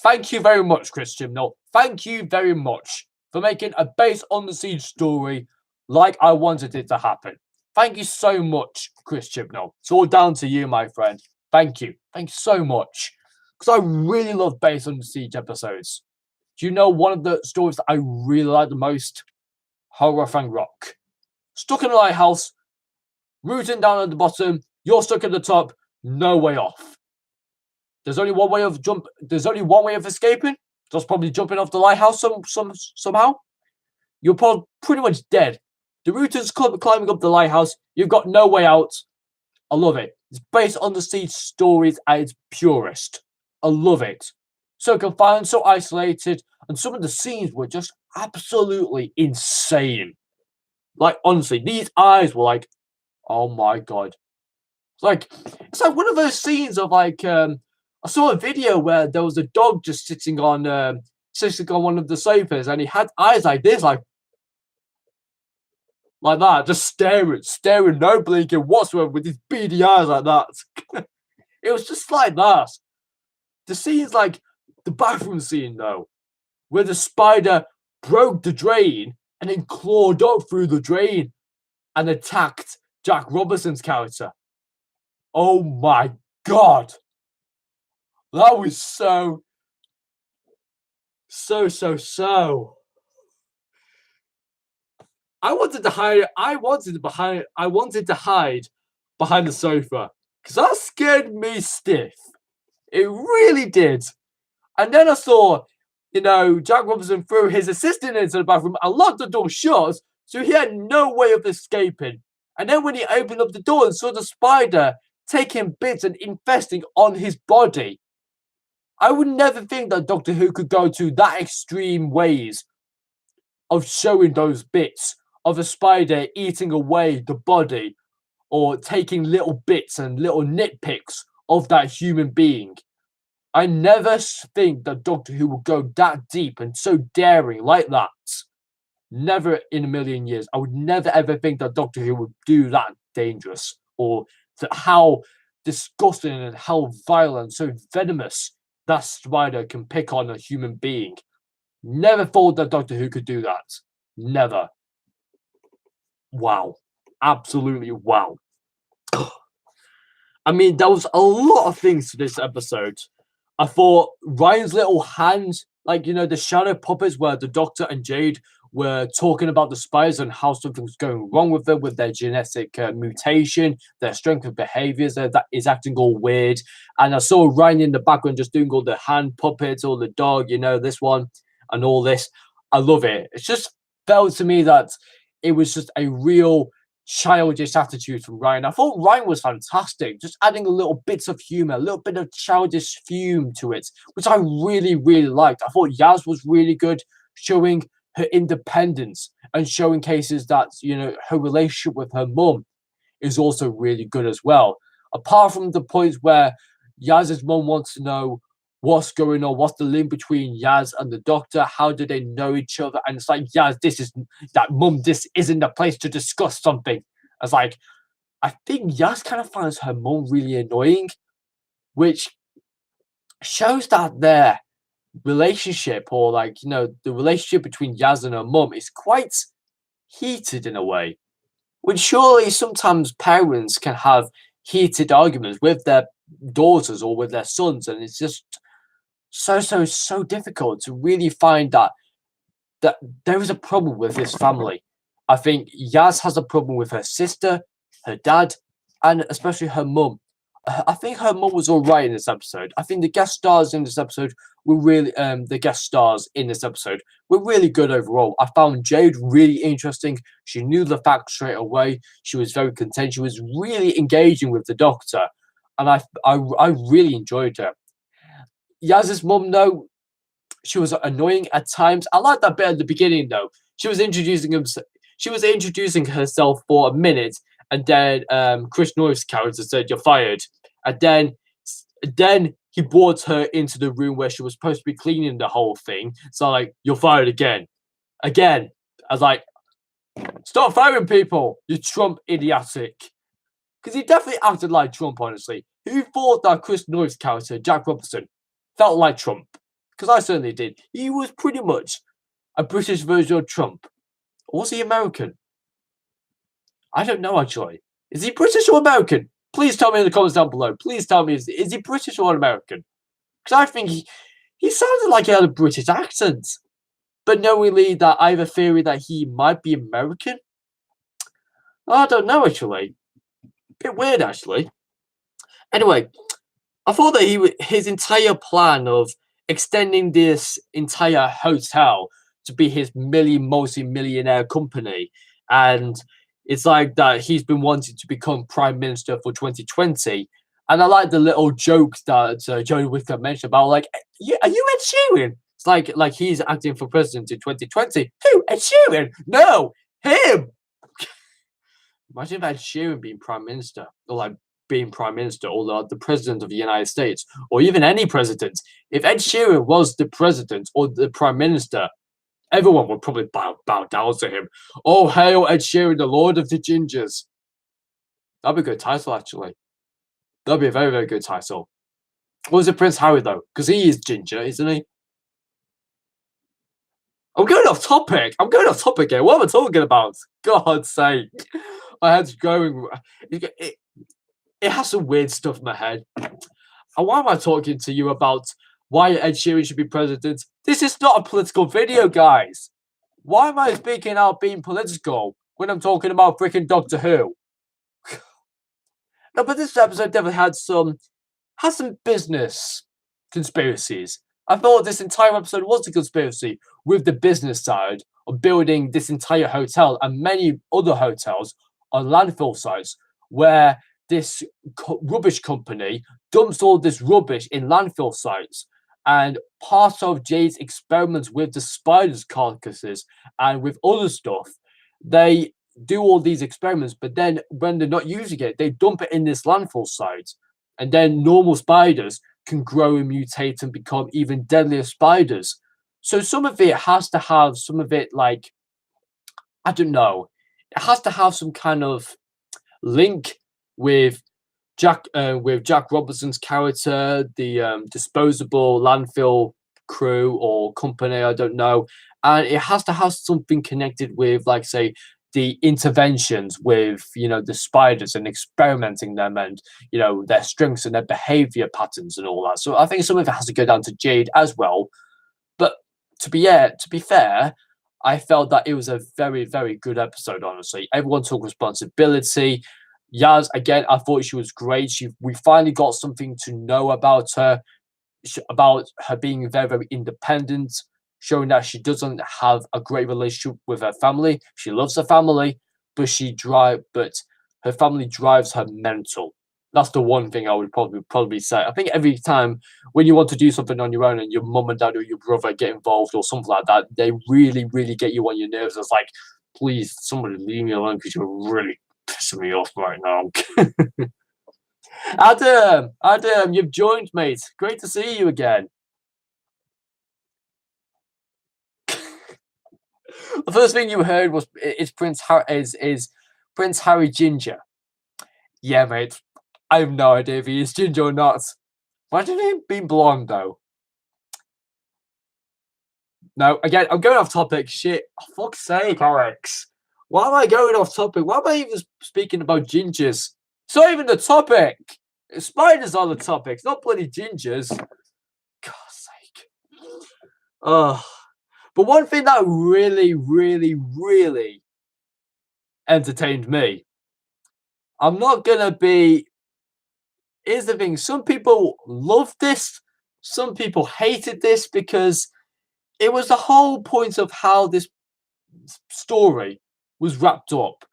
Thank you very much, Chris Chibnall. Thank you very much for making a base under siege story like I wanted it to happen. Thank you so much, Chris Chibnall. It's all down to you, my friend. Thank you. Thank you so much. Because I really love base under siege episodes. Do you know one of the stories that I really like the most? Horror Fang Rock. Stuck in a lighthouse, rooting down at the bottom, you're stuck at the top, no way off. There's only one way of escaping. That's probably jumping off the lighthouse somehow. You're probably pretty much dead. The rooters climbing up the lighthouse. You've got no way out. I love it. It's based on the siege stories at its purest. I love it. So confined, so isolated, and some of the scenes were just absolutely insane. Like honestly, these eyes were like, oh my god. It's like one of those scenes of like I saw a video where there was a dog just sitting on one of the sofas, and he had eyes like this, like that, just staring, no blinking whatsoever, with his beady eyes like that. It was just like that. The scene's like the bathroom scene though, where the spider broke the drain and then clawed up through the drain and attacked Jack Robinson's character. Oh my god. That was so. I wanted to hide behind the sofa because that scared me stiff. It really did. And then I saw, Jack Robinson threw his assistant into the bathroom and locked the door shut, so he had no way of escaping. And then when he opened up the door and saw the spider taking bits and infesting on his body, I would never think that Doctor Who could go to that extreme ways of showing those bits of a spider eating away the body or taking little bits and little nitpicks of that human being. I never think that Doctor Who will go that deep and so daring like that. Never in a million years. I would never ever think that Doctor Who would do that dangerous, or how disgusting and how violent, so venomous that spider can pick on a human being. Never thought that Doctor Who could do that. Never. Wow. Absolutely wow. I mean, there was a lot of things to this episode. I thought Ryan's little hand, the shadow puppets where the Doctor and Jade were talking about the spiders and how something's going wrong with them, with their genetic mutation, their strength of behaviors that is acting all weird. And I saw Ryan in the background just doing all the hand puppets, all the dog, this one and all this. I love it. It just felt to me that it was just a real childish attitude from Ryan. I thought Ryan was fantastic, just adding a little bits of humor, a little bit of childish fume to it, which I really, really liked. I thought Yaz was really good, showing her independence and showing cases that, her relationship with her mum is also really good as well. Apart from the points where Yaz's mum wants to know what's going on, what's the link between Yaz and the Doctor, how do they know each other? And it's like, Yaz, this isn't the place to discuss something. It's like, I think Yaz kind of finds her mum really annoying, which shows that their relationship, or the relationship between Yaz and her mum is quite heated in a way. When surely sometimes parents can have heated arguments with their daughters or with their sons, and it's just so difficult to really find that there is a problem with this family. I think Yaz has a problem with her sister, her dad, and especially her mum. I think her mum was all right in this episode. I think the guest stars in this episode were really were really good overall. I found Jade really interesting. She knew the facts straight away. She was very content. She was really engaging with the doctor, and I really enjoyed her. Yaz's mum, though, she was annoying at times. I like that bit at the beginning though. She was introducing herself for a minute, and then Chris North's character said, "You're fired," and then he brought her into the room where she was supposed to be cleaning the whole thing. So like, "You're fired again, again." I was like, "Stop firing people, you Trump idiotic." Because he definitely acted like Trump, honestly. Who thought that Chris North's character, Jack Robinson, felt like Trump? Because I certainly did. He was pretty much a British version of Trump. Or was he American? I don't know, actually. Is he British or American? Please tell me in the comments down below. Please tell me, is he British or American? Because I think he sounded like he had a British accent. But knowingly that I have a theory that he might be American. I don't know, actually. Bit weird, actually. Anyway, I thought that his entire plan of extending this entire hotel to be his multi-millionaire company, and it's like that he's been wanting to become prime minister for 2020. And I like the little joke that Jodie Whittaker mentioned about, like, are you Ed Sheeran? It's like he's acting for president in 2020. Who? Ed Sheeran? No, him. Imagine if Ed Sheeran being prime minister, or like being prime minister, or the president of the United States, or even any president. If Ed Sheeran was the president or the prime minister, everyone would probably bow down to him. Oh, hail Ed Sheeran, the Lord of the Gingers. That'd be a good title, actually. That'd be a very, very good title. Or was it Prince Harry, though? Because he is ginger, isn't he? I'm going off topic. I'm going off topic here. What am I talking about? God's sake. My head's going. It has some weird stuff in my head. And why am I talking to you about why Ed Sheeran should be president? This is not a political video, guys. Why am I speaking out being political when I'm talking about freaking Doctor Who? No, but this episode definitely had some business conspiracies. I thought this entire episode was a conspiracy with the business side of building this entire hotel and many other hotels on landfill sites where this rubbish company dumps all this rubbish in landfill sites. And part of Jade's experiments with the spiders' carcasses and with other stuff, they do all these experiments, but then when they're not using it, they dump it in this landfill site. And then normal spiders can grow and mutate and become even deadlier spiders. So some of it has to have some of it, like, I don't know, it has to have some kind of link with Jack Robinson's character, the disposable landfill crew or company, I don't know, and it has to have something connected with, like, say, the interventions with the spiders and experimenting them and their strengths and their behavior patterns and all that. So I think some of it has to go down to Jade as well. But to be fair, I felt that it was a very, very good episode, honestly. Everyone took responsibility. Yaz, again, I thought she was great. We finally got something to know about her, about her being very, very independent, showing that she doesn't have a great relationship with her family. She loves her family, but her family drives her mental. That's the one thing I would probably say. I think every time when you want to do something on your own and your mum and dad or your brother get involved or something like that, they really, really get you on your nerves. It's like, please, somebody leave me alone because you're really pissing me off right now. Adam, you've joined, mate. Great to see you again. The first thing you heard was is Prince Harry ginger? Yeah, mate. I have no idea if he is ginger or not. Imagine him being blonde though. No, again, I'm going off topic. Shit, oh, fuck's sake, Alex. Why am I going off topic? Why am I even speaking about gingers? It's not even the topic. Spiders are the topic. It's not bloody gingers. God's sake. Oh. But one thing that really, really, really entertained me. I'm not gonna be. Here's the thing. Some people loved this. Some people hated this because it was the whole point of how this story was wrapped up.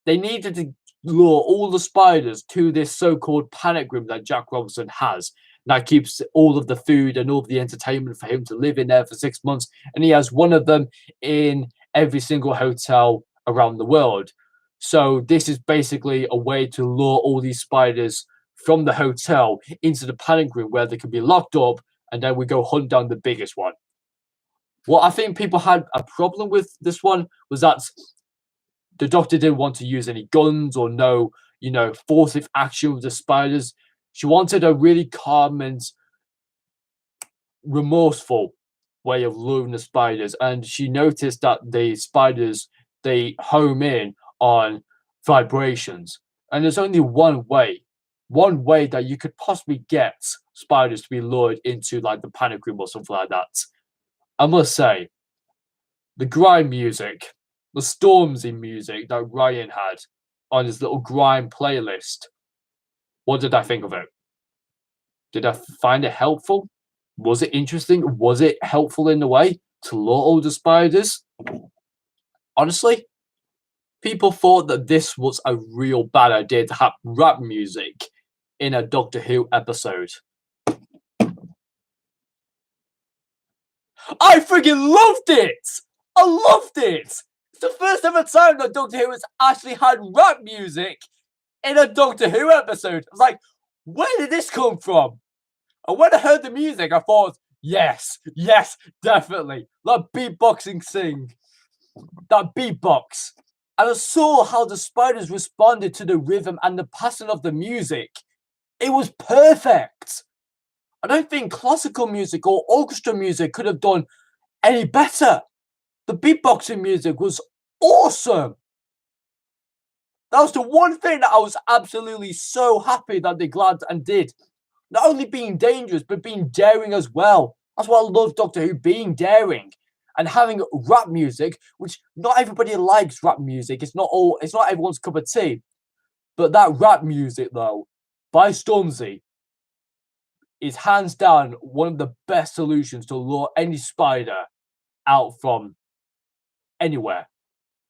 They needed to lure all the spiders to this so-called panic room that Jack Robinson has. That keeps all of the food and all of the entertainment for him to live in there for 6 months. And he has one of them in every single hotel around the world. So this is basically a way to lure all these spiders from the hotel into the panic room where they can be locked up, and then we go hunt down the biggest one. What I think people had a problem with this one was that the Doctor didn't want to use any guns or no, forceful action with the spiders. She wanted a really calm and remorseful way of luring the spiders, and she noticed that the spiders, they home in on vibrations, and there's only one way that you could possibly get spiders to be lured into like the panic room or something like that. I must say, the grime music, the Stormzy music that Ryan had on his little grime playlist. What did I think of it? Did I find it helpful? Was it interesting? Was it helpful in a way to lure all the spiders? Honestly, people thought that this was a real bad idea to have rap music in a Doctor Who episode. I freaking loved it! I loved it! It's the first ever time that Doctor Who has actually had rap music in a Doctor Who episode. I was like, where did this come from? And when I heard the music, I thought, yes, definitely. That beatboxing thing. That beatbox. And I saw how the spiders responded to the rhythm and the passing of the music. It was perfect. I don't think classical music or orchestra music could have done any better. The beatboxing music was awesome. That was the one thing that I was absolutely so happy that they glad and did. Not only being dangerous, but being daring as well. That's why I love Doctor Who, being daring. And having rap music, which not everybody likes rap music. It's not everyone's cup of tea. But that rap music, though, by Stormzy, is hands down one of the best solutions to lure any spider out from anywhere.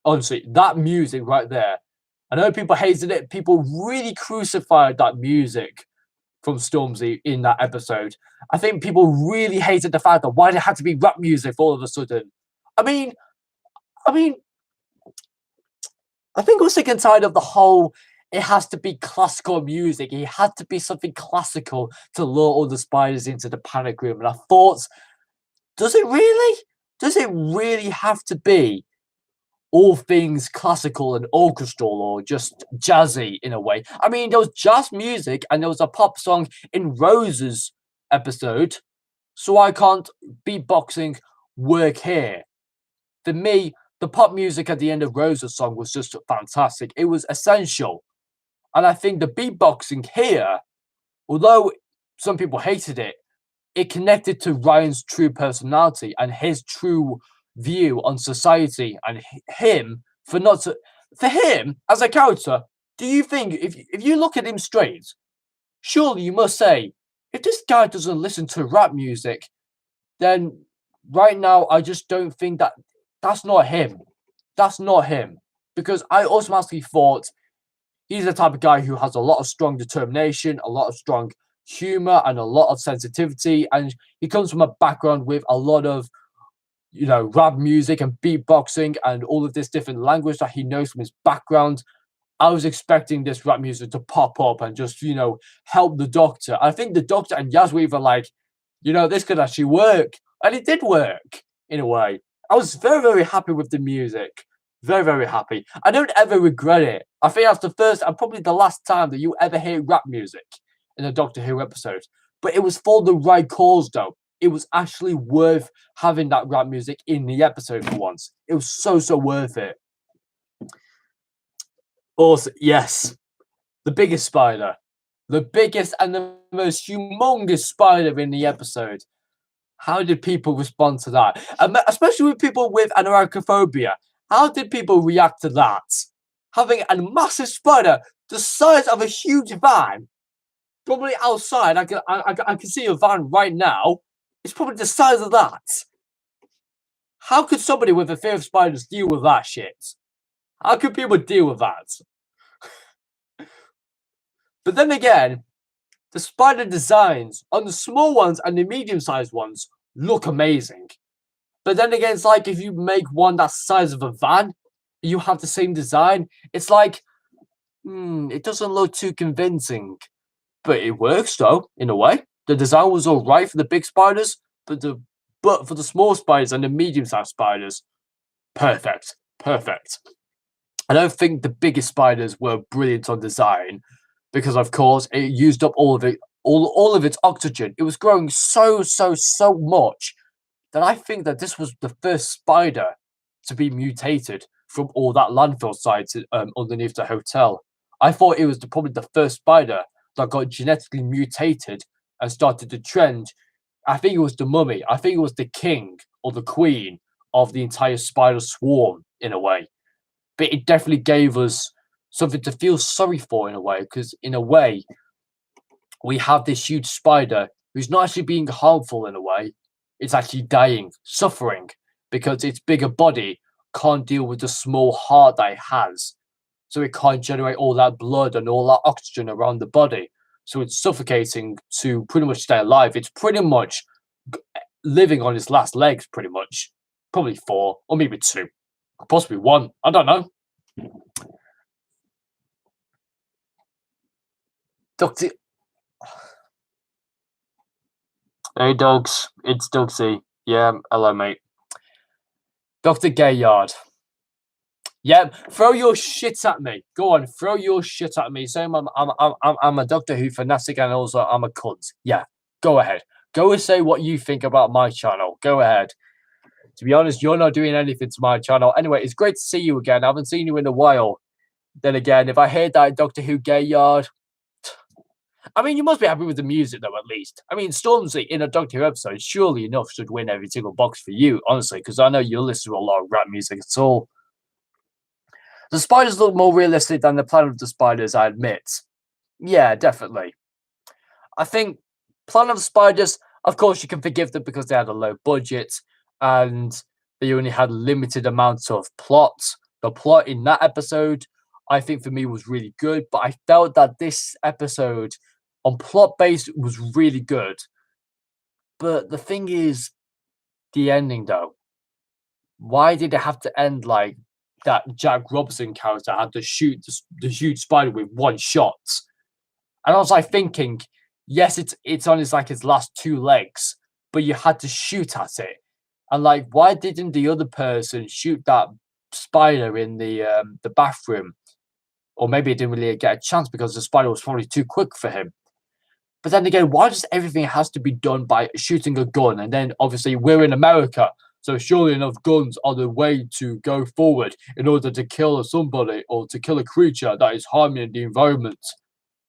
Honestly, that music right there. I know people hated it. People really crucified that music from Stormzy in that episode. I think people really hated the fact that why there had to be rap music all of a sudden. I think I was sick and tired of the whole it has to be classical music. It had to be something classical to lure all the spiders into the panic room. And I thought, does it really? Does it really have to be all things classical and orchestral or just jazzy in a way? I mean, there was jazz music and there was a pop song in Rosa's episode, so why can't beatboxing work here? For me, the pop music at the end of Rosa's song was just fantastic. It was essential. And I think the beatboxing here, although some people hated it, it connected to Ryan's true personality and his true view on society and him for him as a character. Do you think if you look at him straight, surely you must say, if this guy doesn't listen to rap music, then right now I just don't think that's not him. That's not him. Because I automatically thought he's the type of guy who has a lot of strong determination, a lot of strong humor, and a lot of sensitivity. And he comes from a background with a lot of, rap music and beatboxing and all of this different language that he knows from his background. I was expecting this rap music to pop up and just, help the Doctor. I think the Doctor and Yazweaver were like, this could actually work. And it did work in a way. I was very, very happy with the music. Very, very happy. I don't ever regret it. I think that's the first and probably the last time that you ever hear rap music in a Doctor Who episode. But it was for the right cause, though. It was actually worth having that rap music in the episode for once. It was so, so worth it. Also, yes, the biggest spider. The biggest and the most humongous spider in the episode. How did people respond to that? Especially with people with an arachnophobia. How did people react to that? Having a massive spider the size of a huge van, probably outside. I can see a van right now. It's probably the size of that. How could somebody with a fear of spiders deal with that shit? How could people deal with that? But then again, the spider designs on the small ones and the medium-sized ones look amazing. But then again, it's like if you make one that's the size of a van, you have the same design. It's like, it doesn't look too convincing. But it works though, in a way. The design was alright for the big spiders, but for the small spiders and the medium-sized spiders, perfect. Perfect. I don't think the biggest spiders were brilliant on design because, of course, it used up all of its oxygen. It was growing so much that I think that this was the first spider to be mutated from all that landfill sites underneath the hotel. I thought it was probably the first spider that got genetically mutated and started to trend. I think it was the mummy. I think it was the king or the queen of the entire spider swarm in a way. But it definitely gave us something to feel sorry for in a way, because in a way, we have this huge spider who's not actually being harmful in a way. It's actually dying, suffering, because its bigger body can't deal with the small heart that it has. So it can't generate all that blood and all that oxygen around the body. So it's suffocating to pretty much stay alive. It's pretty much living on its last legs, pretty much. Probably 4 or maybe 2, possibly 1. I don't know. Doctor. Hey, dogs. It's Dugsy. Yeah, hello, mate. Dr. Gayyard. Yep, throw your shit at me. Go on, throw your shit at me. Say I'm a Doctor Who fanatic and also I'm a cunt. Yeah, go ahead. Go and say what you think about my channel. Go ahead. To be honest, you're not doing anything to my channel. Anyway, it's great to see you again. I haven't seen you in a while. Then again, if I heard that Doctor Who Gayyard, I mean, you must be happy with the music, though, at least. I mean, Stormzy in a Doctor Who episode, surely enough, should win every single box for you, honestly, because I know you listen to a lot of rap music at all. The spiders look more realistic than the Planet of the Spiders, I admit. Yeah, definitely. I think Planet of the Spiders, of course, you can forgive them because they had a low budget and they only had limited amounts of plot. The plot in that episode, I think for me was really good, but I felt that this episode on plot base was really good. But the thing is, the ending though. Why did it have to end like that? Jack Robinson character had to shoot the huge spider with one shot, and I was like thinking, yes, it's on its last 2 legs, but you had to shoot at it, and like, why didn't the other person shoot that spider in the bathroom? Or maybe he didn't really get a chance because the spider was probably too quick for him. But then again, why does everything has to be done by shooting a gun? And then obviously we're in America, so surely enough guns are the way to go forward in order to kill somebody or to kill a creature that is harming the environment.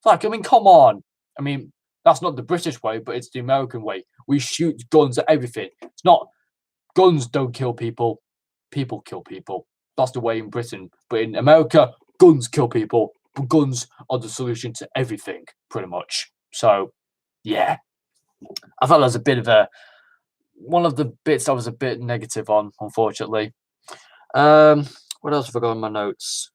Like, I mean, come on. I mean, that's not the British way, but it's the American way. We shoot guns at everything. It's not guns don't kill people, people kill people. That's the way in Britain. But in America, guns kill people. But guns are the solution to everything, pretty much. So, yeah, I thought that was a bit of one of the bits I was a bit negative on, unfortunately. What else have I got on my notes?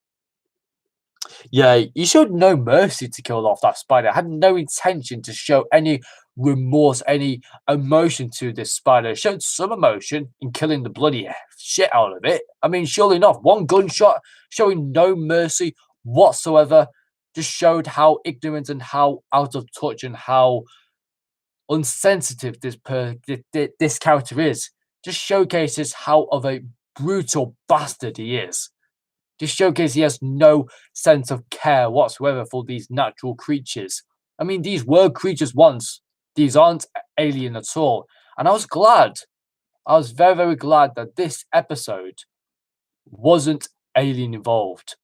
Yeah, you showed no mercy to kill off that spider. I had no intention to show any remorse, any emotion to this spider. It showed some emotion in killing the bloody shit out of it. I mean, surely enough, one gunshot showing no mercy whatsoever just showed how ignorant and how out of touch and how unsensitive this character is. Just showcases how of a brutal bastard he is. Just showcases he has no sense of care whatsoever for these natural creatures. I mean, these were creatures once. These aren't alien at all. And I was glad. I was very, very glad that this episode wasn't alien involved.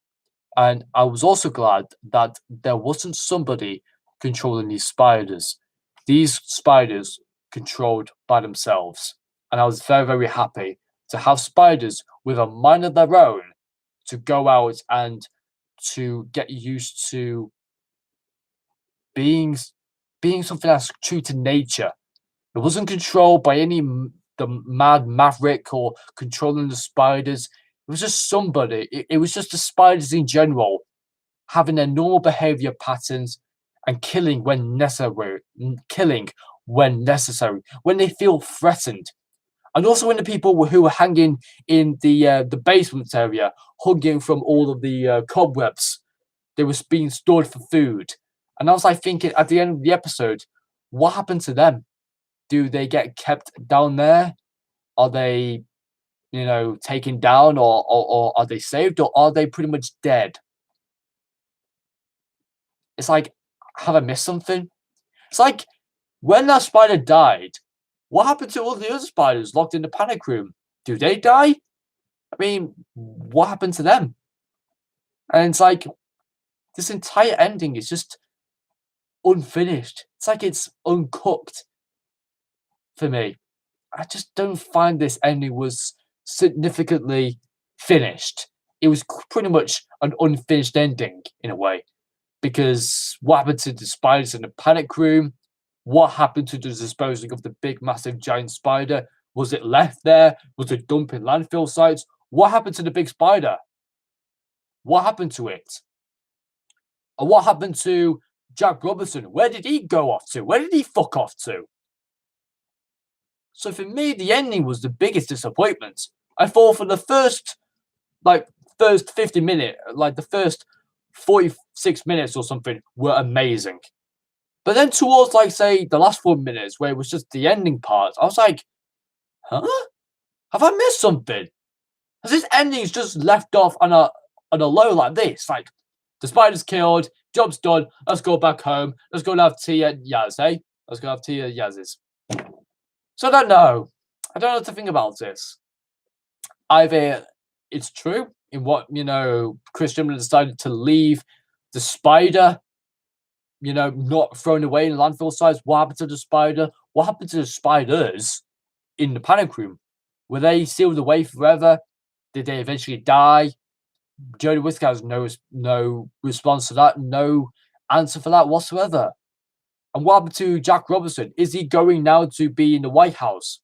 And I was also glad that there wasn't somebody controlling these spiders. These spiders controlled by themselves. And I was very, very happy to have spiders with a mind of their own to go out and to get used to being being something that's true to nature. It wasn't controlled by the mad maverick or controlling the spiders. It was just somebody. It was just the spiders in general having their normal behavior patterns and killing when necessary. Killing when necessary, when they feel threatened, and also when the people who were hanging in the basement area, hugging from all of the cobwebs, they were being stored for food. And I was like thinking at the end of the episode, what happened to them? Do they get kept down there? Are they, taken down, or are they saved, or are they pretty much dead? It's like, have I missed something? It's like when that spider died, what happened to all the other spiders locked in the panic room? Do they die? I mean, what happened to them? And it's like this entire ending is just unfinished. It's like it's uncooked for me. I just don't find this ending was significantly finished. It was pretty much an unfinished ending in a way. Because what happened to the spiders in the panic room? What happened to the disposing of the big, massive, giant spider? Was it left there? Was it dumped in landfill sites? What happened to the big spider? What happened to it? And what happened to Jack Robinson? Where did he go off to? Where did he fuck off to? So for me, the ending was the biggest disappointment. I thought for the first 50 minutes, the first 46 minutes or something were amazing. But then towards, say, the last 4 minutes, where it was just the ending part, I was like, huh? Have I missed something? Has this ending just left off on a low like this? Like, the spider's killed, job's done, let's go back home, let's go and have tea at Yaz, eh? Let's go have tea at Yaz's. So I don't know. I don't know what to think about this. Either it's true in what, Chris Gimlin decided to leave the spider, not thrown away in landfill sites. What happened to the spider? What happened to the spiders in the panic room? Were they sealed away forever? Did they eventually die? Jodie Whittaker has no response to that, no answer for that whatsoever. And what happened to Jack Robinson? Is he going now to be in the White House?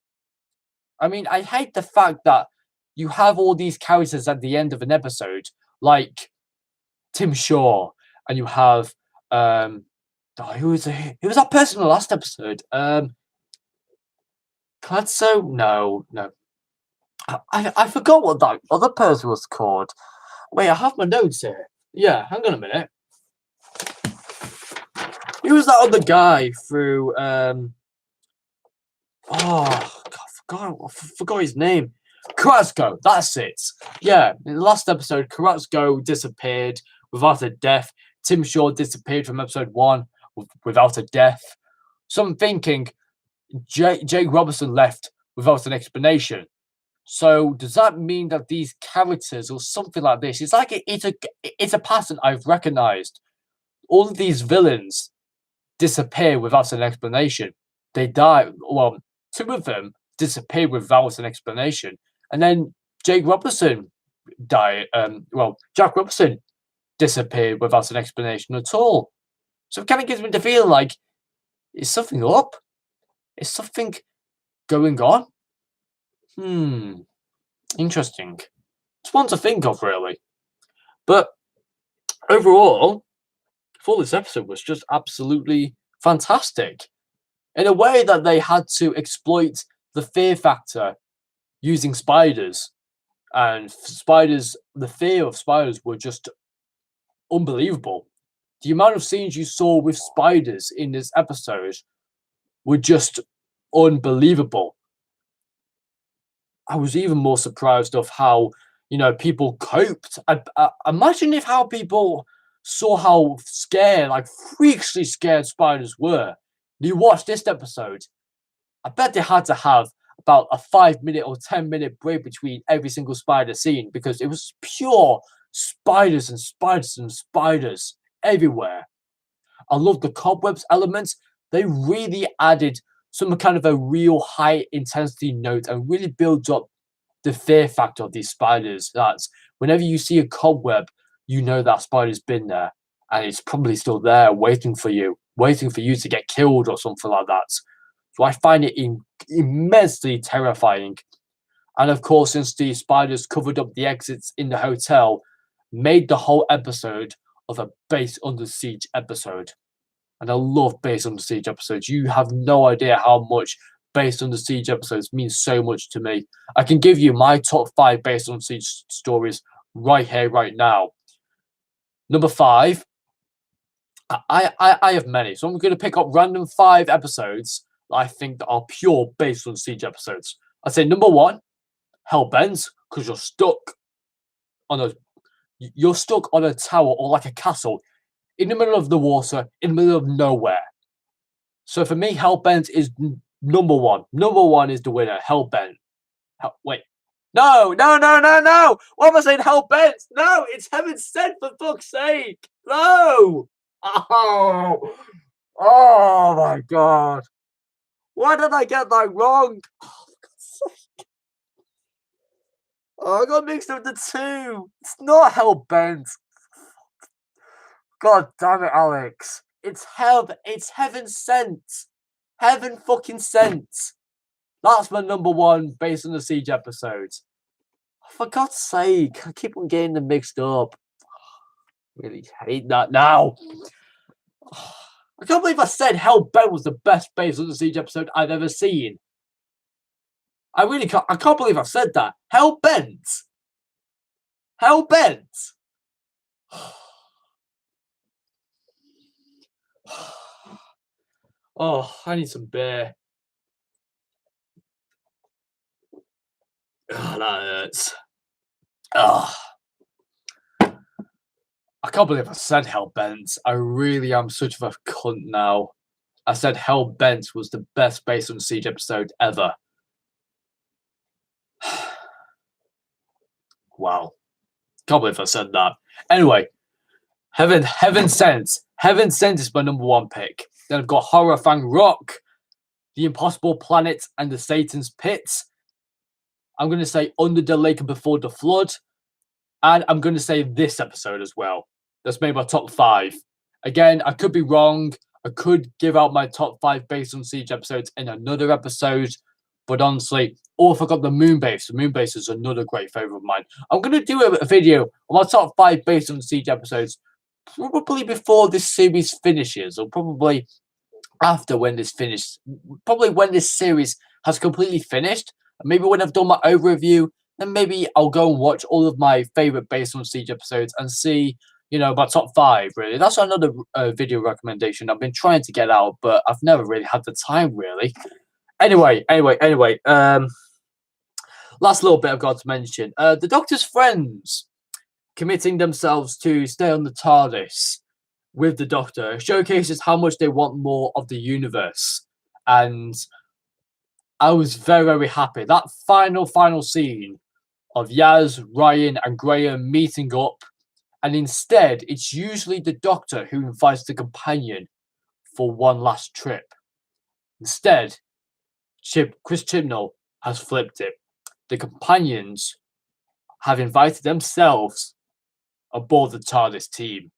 I mean, I hate the fact that you have all these characters at the end of an episode, like Tim Shaw, and you have who was that person in the last episode? Cladso? No. I forgot what that other person was called. Wait, I have my notes here. Yeah, hang on a minute. Who was that other guy through I forgot his name. Carrasco, that's it. Yeah, in the last episode, Carrasco disappeared without a death. Tim Shaw disappeared from episode 1 without a death. So I'm thinking Jake Robinson left without an explanation. So does that mean that these characters or something like this? It's like it's a pattern I've recognized. All of these villains disappear without an explanation. They die. Well, 2 of them disappear without an explanation, and then Jake Robinson died. Jack Robinson disappeared without an explanation at all. So it kind of gives me the feeling like, is something up? Is something going on? Interesting. It's one to think of, really. But overall, I thought this episode was just absolutely fantastic. In a way that they had to exploit the fear factor using spiders. And the fear of spiders were just unbelievable. The amount of scenes you saw with spiders in this episode were just unbelievable. I was even more surprised of how, people coped. Imagine if how people saw how scared, freakishly scared spiders were. You watch this episode, I bet they had to have about a 5-minute or 10-minute break between every single spider scene because it was pure spiders and spiders and spiders everywhere. I love the cobwebs elements. They really added some kind of a real high intensity note and really builds up the fear factor of these spiders. That's whenever you see a cobweb, you know that spider's been there and it's probably still there waiting for you to get killed or something like that. So I find it immensely terrifying. And of course, since the spiders covered up the exits in the hotel, made the whole episode of a base under siege episode. And I love base under siege episodes. You have no idea how much base under siege episodes mean so much to me. I can give you my top 5 base under siege stories right here, right now. Number 5. I have many, so I'm going to pick up random 5 episodes that I think that are pure base under siege episodes. I'd say number 1, Hellbent, because you're stuck on a tower or like a castle in the middle of the water, in the middle of nowhere. So for me, Hellbent is number 1. Number 1 is the winner, Hellbent. Wait. No. What am I saying? Hellbent? No, it's Heaven Sent, for fuck's sake. No. Oh my God. Why did I get that wrong? Oh, for God's sake. Oh, I got mixed up the 2. It's not Hellbent. God damn it, Alex. It's Heaven Sent. Heaven fucking Sent. That's my number 1 based on the siege episodes. For God's sake, I keep on getting them mixed up. Really hate that now. I can't believe I said Hellbent was the best based on the siege episode I've ever seen. I really can't. I can't believe I said that. Hellbent. Oh, I need some beer. Oh, that hurts. Oh. I can't believe I said Hellbent. I really am such of a cunt now. I said Hellbent was the best based on siege episode ever. Wow. Can't believe I said that. Anyway, Heaven Sent. Heaven Sent is my number 1 pick. Then I've got Horror Fang Rock, The Impossible Planet, and the Satan's Pit. I'm going to say Under the Lake and Before the Flood. And I'm going to say this episode as well. That's made my top 5. Again, I could be wrong. I could give out my top 5 based on siege episodes in another episode. But honestly, I forgot the Moonbase. The Moonbase is another great favourite of mine. I'm going to do a video on my top 5 based on siege episodes probably before this series finishes, or probably after when this finished. Probably when this series has completely finished. Maybe when I've done my overview, then maybe I'll go and watch all of my favourite based on siege episodes and see, my top 5, really. That's another video recommendation I've been trying to get out, but I've never really had the time, really. Anyway. Last little bit I've got to mention. The Doctor's friends committing themselves to stay on the TARDIS with the Doctor showcases how much they want more of the universe. And I was very, very happy. That final scene of Yaz, Ryan, and Graham meeting up, and instead, it's usually the Doctor who invites the companion for one last trip. Instead, Chris Chibnall has flipped it. The companions have invited themselves aboard the TARDIS team.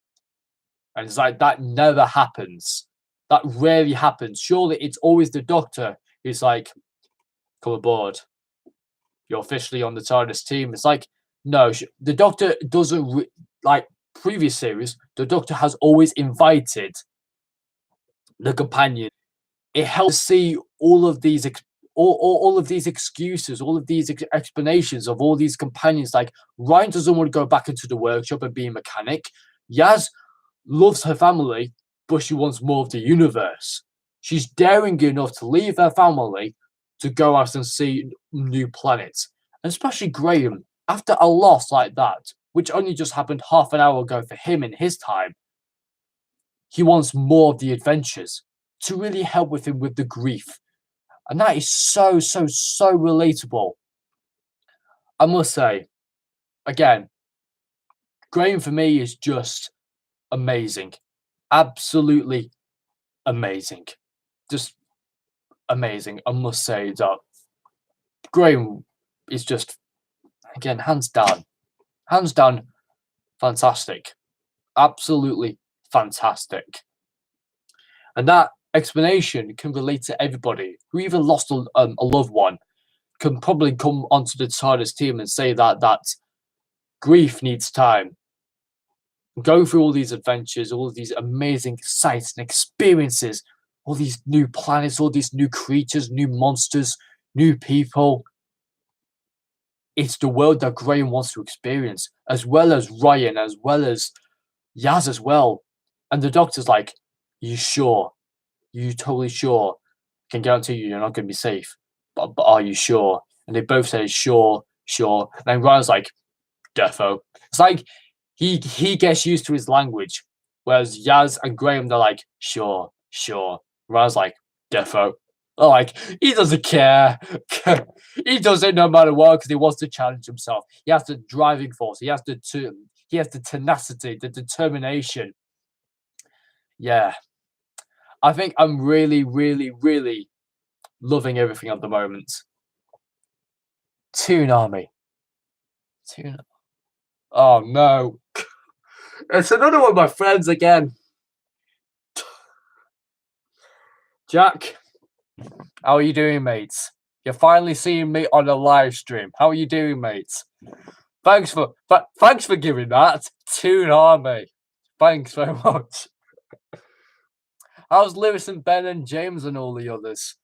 And it's like, that never happens. That rarely happens. Surely it's always the Doctor who's like, come aboard. You're officially on the TARDIS team. It's like, no, the Doctor doesn't, like previous series, the Doctor has always invited the companion. It helps see all of these all of these excuses, all of these explanations of all these companions. Like, Ryan doesn't want to go back into the workshop and be a mechanic. Yaz loves her family, but she wants more of the universe. She's daring enough to leave her family to go out and see new planets. And especially Graham, after a loss like that, which only just happened half an hour ago for him in his time, he wants more of the adventures to really help with him with the grief. And that is so relatable. I must say, again, Graham for me is just amazing. Absolutely amazing. Just amazing. I must say that Graham is just, again, hands down, fantastic. Absolutely fantastic. And that explanation can relate to everybody who even lost a loved one. Can probably come onto the TARDIS team and say that grief needs time. Going through all these adventures, all of these amazing sights and experiences, all these new planets, all these new creatures, new monsters, new people. It's the world that Graham wants to experience, as well as Ryan, as well as Yaz as well. And the Doctor's like, you sure? You totally sure? I can guarantee you're not going to be safe. But are you sure? And they both say, sure. And then Ryan's like, defo. It's like he gets used to his language. Whereas Yaz and Graham, they're like, sure. Ryan's like, defo. Like, he doesn't care. He does it no matter what because he wants to challenge himself. He has the driving force. He has the tenacity, the determination. Yeah. I think I'm really, really, really loving everything at the moment. Toonami. Oh, no. It's another one of my friends again. Jack. How are you doing, mates? You're finally seeing me on a live stream. How are you doing, mates? Thanks for giving that. Toonami. Thanks very much. How's Lewis and Ben and James and all the others?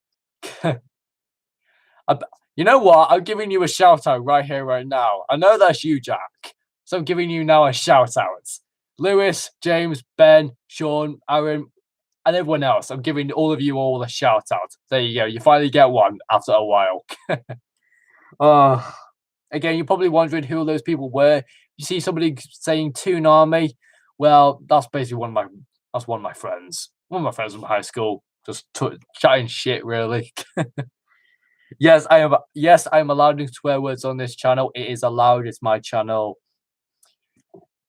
You know what? I'm giving you a shout out right here, right now. I know that's you, Jack. So I'm giving you now a shout out. Lewis, James, Ben, Sean, Aaron, and everyone else. I'm giving all of you all a shout out. There you go. You finally get one after a while. Again, you're probably wondering who those people were. You see somebody saying Toonami. Well, that's basically one of my friends. One of my friends from high school. Just chatting shit, really. Yes, I am. Yes, I am allowed to swear words on this channel. It is allowed. It's my channel.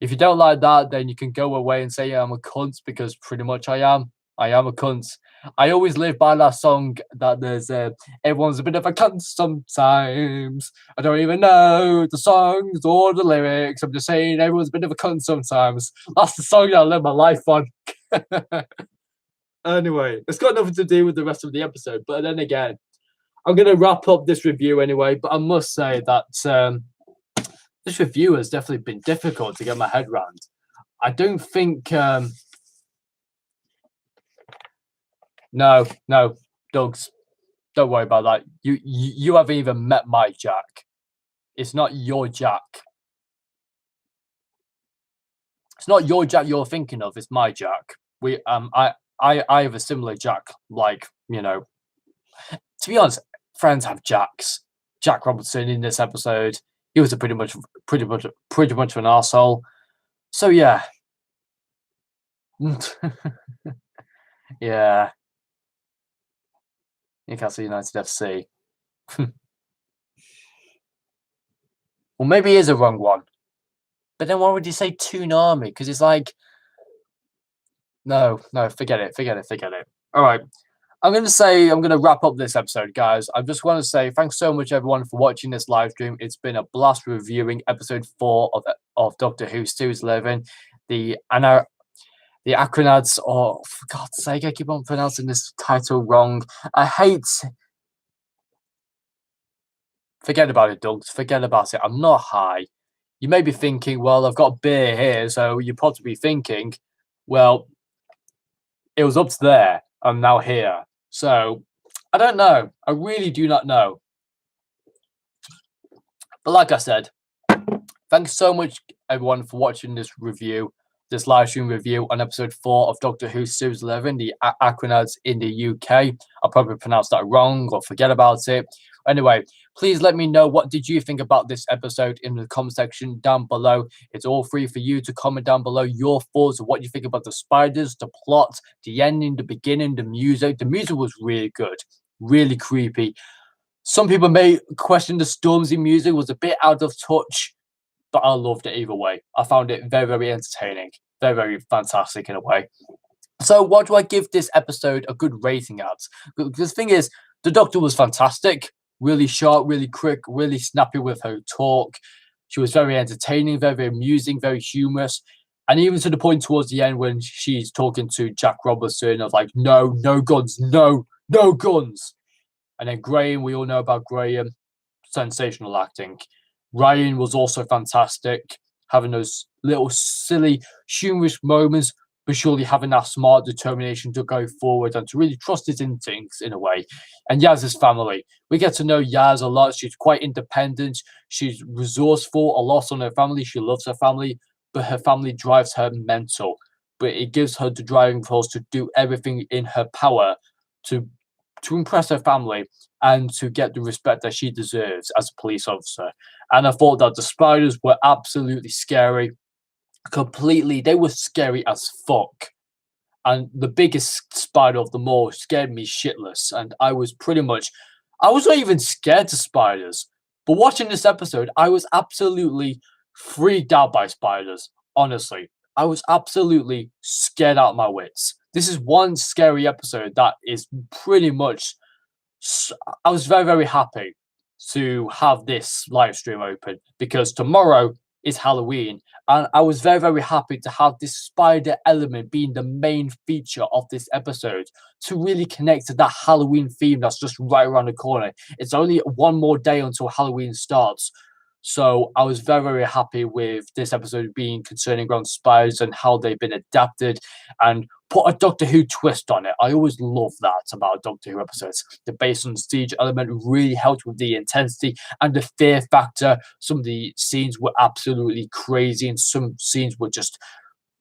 If you don't like that, then you can go away and say I'm a cunt because pretty much I am. I am a cunt. I always live by that song that there's everyone's a bit of a cunt sometimes. I don't even know the songs or the lyrics. I'm just saying everyone's a bit of a cunt sometimes. That's the song that I live my life on. Anyway, it's got nothing to do with the rest of the episode. But then again, I'm going to wrap up this review anyway. But I must say that this review has definitely been difficult to get my head around. I don't think... No, Doug's. Don't worry about that. You haven't even met my Jack. It's not your Jack. It's not your Jack you're thinking of. It's my Jack. I have a similar Jack. Like, you know, to be honest, friends have Jacks. Jack Robertson in this episode, he was pretty much an arsehole. So yeah. Yeah. Newcastle United FC. Well, maybe it is a wrong one. But then why would you say Toonami? Because it's like, no, forget it. All right. I'm going to wrap up this episode, guys. I just want to say thanks so much, everyone, for watching this live stream. It's been a blast reviewing episode 4 of Doctor Who Series 11. The Arachnids, or for God's sake, I keep on pronouncing this title wrong. Forget about it, Doug. Forget about it. I'm not high. You may be thinking, well, I've got beer here, so you're probably thinking, well, it was up to there. I'm now here. So, I don't know. I really do not know. But like I said, thanks so much, everyone, for watching this live stream review on episode 4 of Doctor Who Series 11, the Arachnids in the UK. I probably pronounced that wrong or forget about it. Anyway, please let me know what did you think about this episode in the comment section down below. It's all free for you to comment down below your thoughts of what you think about the spiders, the plot, the ending, the beginning, the music. The music was really good, really creepy. Some people may question the Stormzy music was a bit out of touch. but I loved it either way. I found it very, very entertaining, very, very fantastic in a way. So, what do I give this episode a good rating at? Because the thing is, the Doctor was fantastic, really sharp, really quick, really snappy with her talk. She was very entertaining, very, very amusing, very humorous. And even to the point towards the end when she's talking to Jack Robertson of like, no, no guns, no, no guns. And then Graham, we all know about Graham, sensational acting. Ryan was also fantastic, having those little silly, humorous moments, but surely having that smart determination to go forward and to really trust his instincts in a way. And Yaz's family. We get to know Yaz a lot. She's quite independent. She's resourceful, a lot on her family. She loves her family, but her family drives her mental. But it gives her the driving force to do everything in her power to impress her family and to get the respect that she deserves as a police officer. And I thought that the spiders were absolutely scary. Completely, they were scary as fuck. And the biggest spider of them all scared me shitless. And I was not even scared to spiders. But watching this episode, I was absolutely freaked out by spiders. Honestly, I was absolutely scared out of my wits. This is one scary episode that is pretty much. I was very, very happy to have this live stream open because tomorrow is Halloween, and I was very, very happy to have this spider element being the main feature of this episode to really connect to that Halloween theme that's just right around the corner. It's only one more day until Halloween starts. So I was very, very happy with this episode being concerning around spiders and how they've been adapted and put a Doctor Who twist on it. I always love that about Doctor Who episodes. The based on siege element really helped with the intensity and the fear factor. Some of the scenes were absolutely crazy and some scenes were just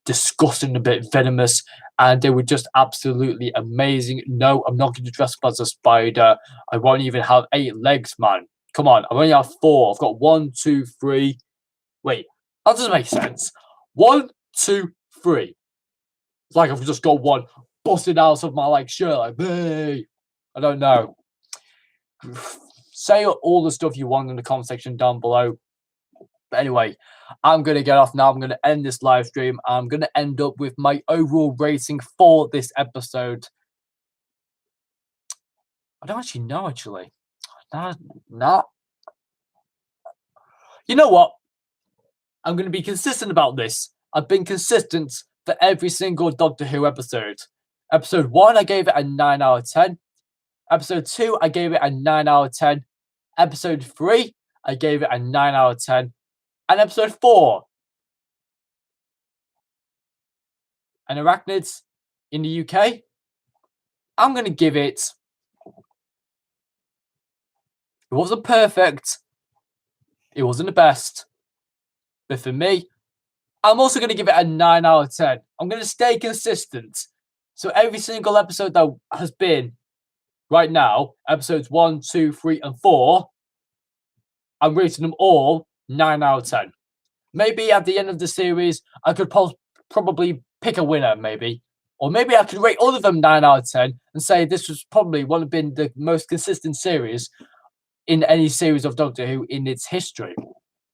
disgusting, a bit venomous, and they were just absolutely amazing. No, I'm not going to dress up as a spider. I won't even have 8 legs, man. Come on, I only have 4. I've got 1, 2, 3. Wait, that doesn't make sense. 1, 2, 3. It's like I've just got one busted out of my shirt, like, hey. I don't know. Say all the stuff you want in the comment section down below. But anyway, I'm going to get off now. I'm going to end this live stream. I'm going to end up with my overall rating for this episode. I don't actually know, actually. Nah. You know what? I'm going to be consistent about this. I've been consistent for every single Doctor Who episode. Episode 1, I gave it a 9 out of 10. Episode 2, I gave it a 9 out of 10. Episode 3, I gave it a 9 out of 10. And episode 4, and Arachnids in the UK, I'm going to give it. It wasn't perfect. It wasn't the best. But for me, I'm also going to give it a 9 out of 10. I'm going to stay consistent. So every single episode that has been right now, episodes 1, 2, 3, and 4, I'm rating them all 9 out of 10. Maybe at the end of the series, I could probably pick a winner, maybe. Or maybe I could rate all of them 9 out of 10 and say this was probably one of been the most consistent series in any series of Doctor Who in its history.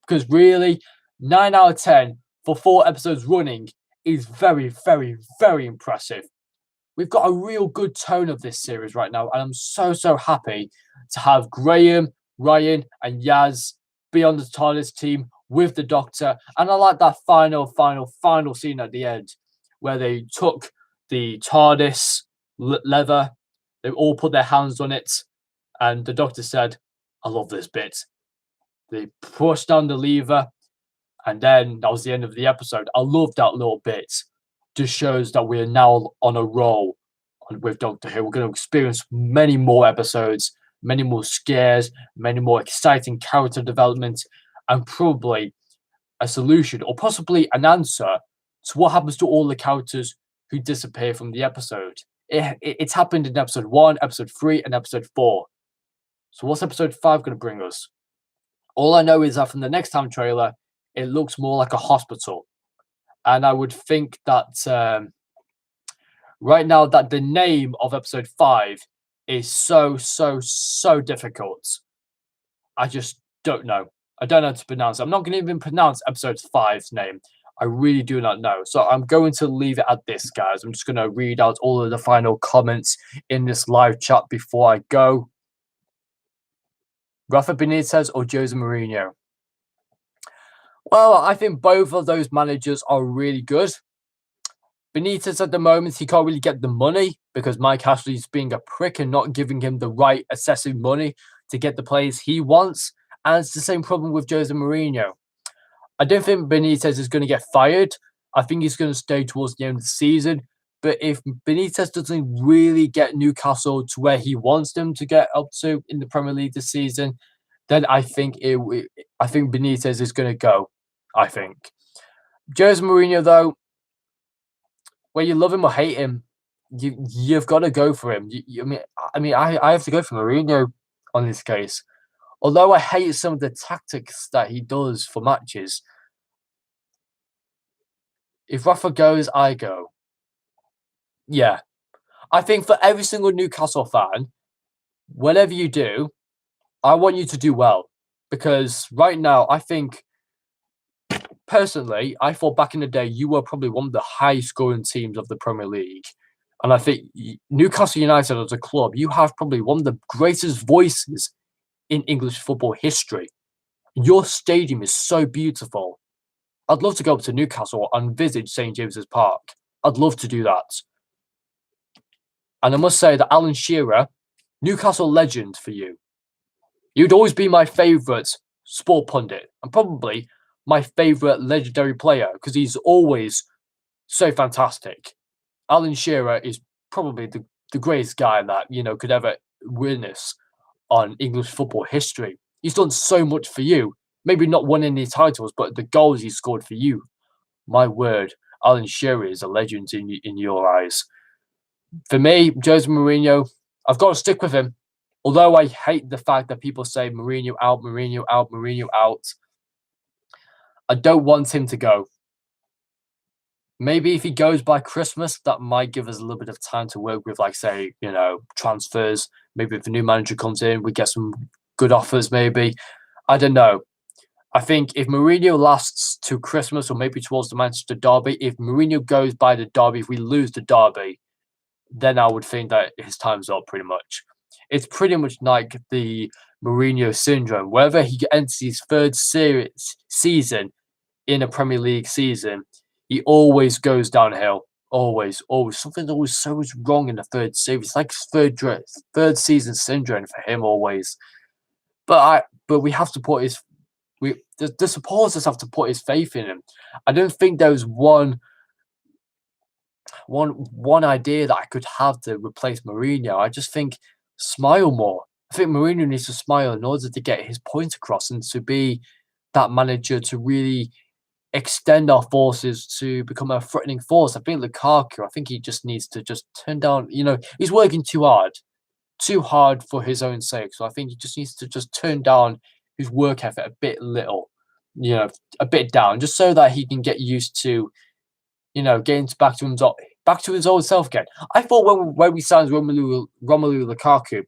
Because really, 9 out of 10 for 4 episodes running is very, very, very impressive. We've got a real good tone of this series right now, and I'm so, so happy to have Graham, Ryan, and Yaz be on the TARDIS team with the Doctor. And I like that final scene at the end where they took the TARDIS lever, they all put their hands on it, and the Doctor said, I love this bit. They pushed down the lever, and then that was the end of the episode. I love that little bit. Just shows that we're now on a roll with Doctor Who. We're going to experience many more episodes, many more scares, many more exciting character development, and probably a solution or possibly an answer to what happens to all the characters who disappear from the episode. It's happened in episode 1, episode 3, and episode 4. So what's episode 5 going to bring us? All I know is that from the next time trailer, it looks more like a hospital. And I would think that right now that the name of episode 5 is so difficult. I just don't know. I don't know how to pronounce it. I'm not going to even pronounce episode 5's name. I really do not know. So I'm going to leave it at this, guys. I'm just going to read out all of the final comments in this live chat before I go. Rafa Benitez or Jose Mourinho? Well, I think both of those managers are really good. Benitez at the moment, he can't really get the money because Mike Ashley's being a prick and not giving him the right excessive money to get the players he wants. And it's the same problem with Jose Mourinho. I don't think Benitez is going to get fired. I think he's going to stay towards the end of the season. But if Benitez doesn't really get Newcastle to where he wants them to get up to in the Premier League this season, then I think Benitez is going to go. I think Jose Mourinho, though, whether you love him or hate him, you've got to go for him. I have to go for Mourinho on this case. Although I hate some of the tactics that he does for matches, if Rafa goes, I go. Yeah. I think for every single Newcastle fan, whatever you do, I want you to do well. Because right now, I think, personally, I thought back in the day, you were probably one of the highest scoring teams of the Premier League. And I think Newcastle United as a club, you have probably one of the greatest voices in English football history. Your stadium is so beautiful. I'd love to go up to Newcastle and visit St. James's Park. I'd love to do that. And I must say that Alan Shearer, Newcastle legend for you. You'd always be my favourite sport pundit and probably my favourite legendary player because he's always so fantastic. Alan Shearer is probably the greatest guy that, could ever witness on English football history. He's done so much for you. Maybe not won any titles, but the goals he scored for you. My word, Alan Shearer is a legend in your eyes. For me, Jose Mourinho, I've got to stick with him. Although I hate the fact that people say Mourinho out, Mourinho out, Mourinho out. I don't want him to go. Maybe if he goes by Christmas, that might give us a little bit of time to work with, transfers. Maybe if a new manager comes in, we get some good offers, maybe. I don't know. I think if Mourinho lasts to Christmas or maybe towards the Manchester derby, if Mourinho goes by the derby, if we lose the derby, then I would think that his time's up pretty much. It's pretty much like the Mourinho syndrome. Wherever he enters his third season in a Premier League season, he always goes downhill. Always. Something's always so much wrong in the third series. It's like third season syndrome for him always. But we have to put the supporters have to put his faith in him. I don't think there's one idea that I could have to replace Mourinho. I just think smile more. I think Mourinho needs to smile in order to get his point across and to be that manager to really extend our forces to become a threatening force. I think Lukaku, I think he just needs to just turn down, he's working too hard for his own sake. So I think he just needs to just turn down his work effort a bit down, just so that he can get used to, getting back to his old self again. I thought when we signed Romelu Lukaku,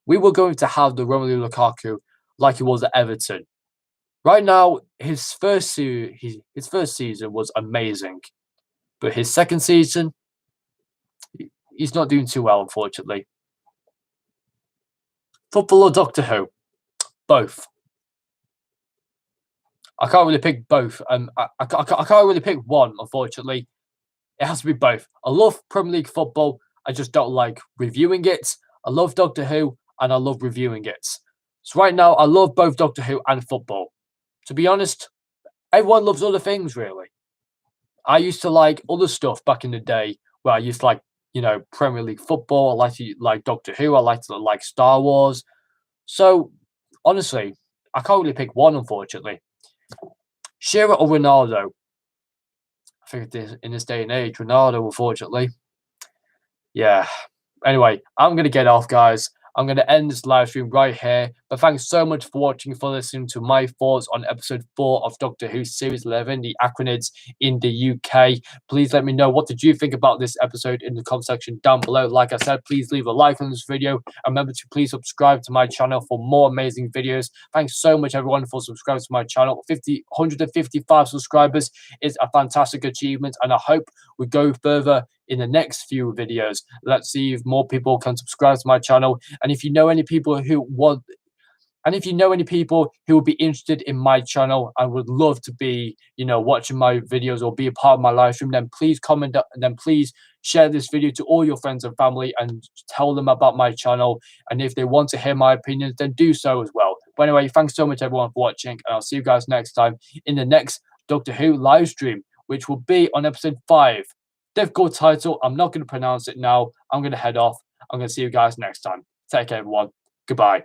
we were going to have the Romelu Lukaku like he was at Everton. Right now, his first season was amazing, but his second season, he's not doing too well, unfortunately. Football or Doctor Who? Both. I can't really pick both. I can't really pick one, unfortunately. It has to be both. I love Premier League football. I just don't like reviewing it. I love Doctor Who, and I love reviewing it. So right now, I love both Doctor Who and football. To be honest, everyone loves other things, really. I used to like other stuff back in the day where I used to like, Premier League football. I like to like Doctor Who. I like to like Star Wars. So, honestly, I can't really pick one, unfortunately. Shearer or Ronaldo? I think in this day and age, Ronaldo, unfortunately. Yeah. Anyway, I'm going to get off, guys. I'm going to end this live stream right here. But thanks so much for watching, for listening to my thoughts on episode 4 of Doctor Who Series 11, the Arachnids in the UK. Please let me know, what did you think about this episode in the comment section down below. Like I said, please leave a like on this video. And remember to please subscribe to my channel for more amazing videos. Thanks so much, everyone, for subscribing to my channel. 155 subscribers is a fantastic achievement, and I hope we go further in the next few videos. Let's see if more people can subscribe to my channel. And if you know any people who want, and if you know any people who would be interested in my channel and would love to be, watching my videos or be a part of my live stream, then please comment, and then please share this video to all your friends and family and tell them about my channel. And if they want to hear my opinions, then do so as well. But anyway, thanks so much, everyone, for watching, and I'll see you guys next time in the next Doctor Who live stream, which will be on episode 5. Difficult title. I'm not going to pronounce it now. I'm going to head off. I'm going to see you guys next time. Take care, everyone. Goodbye.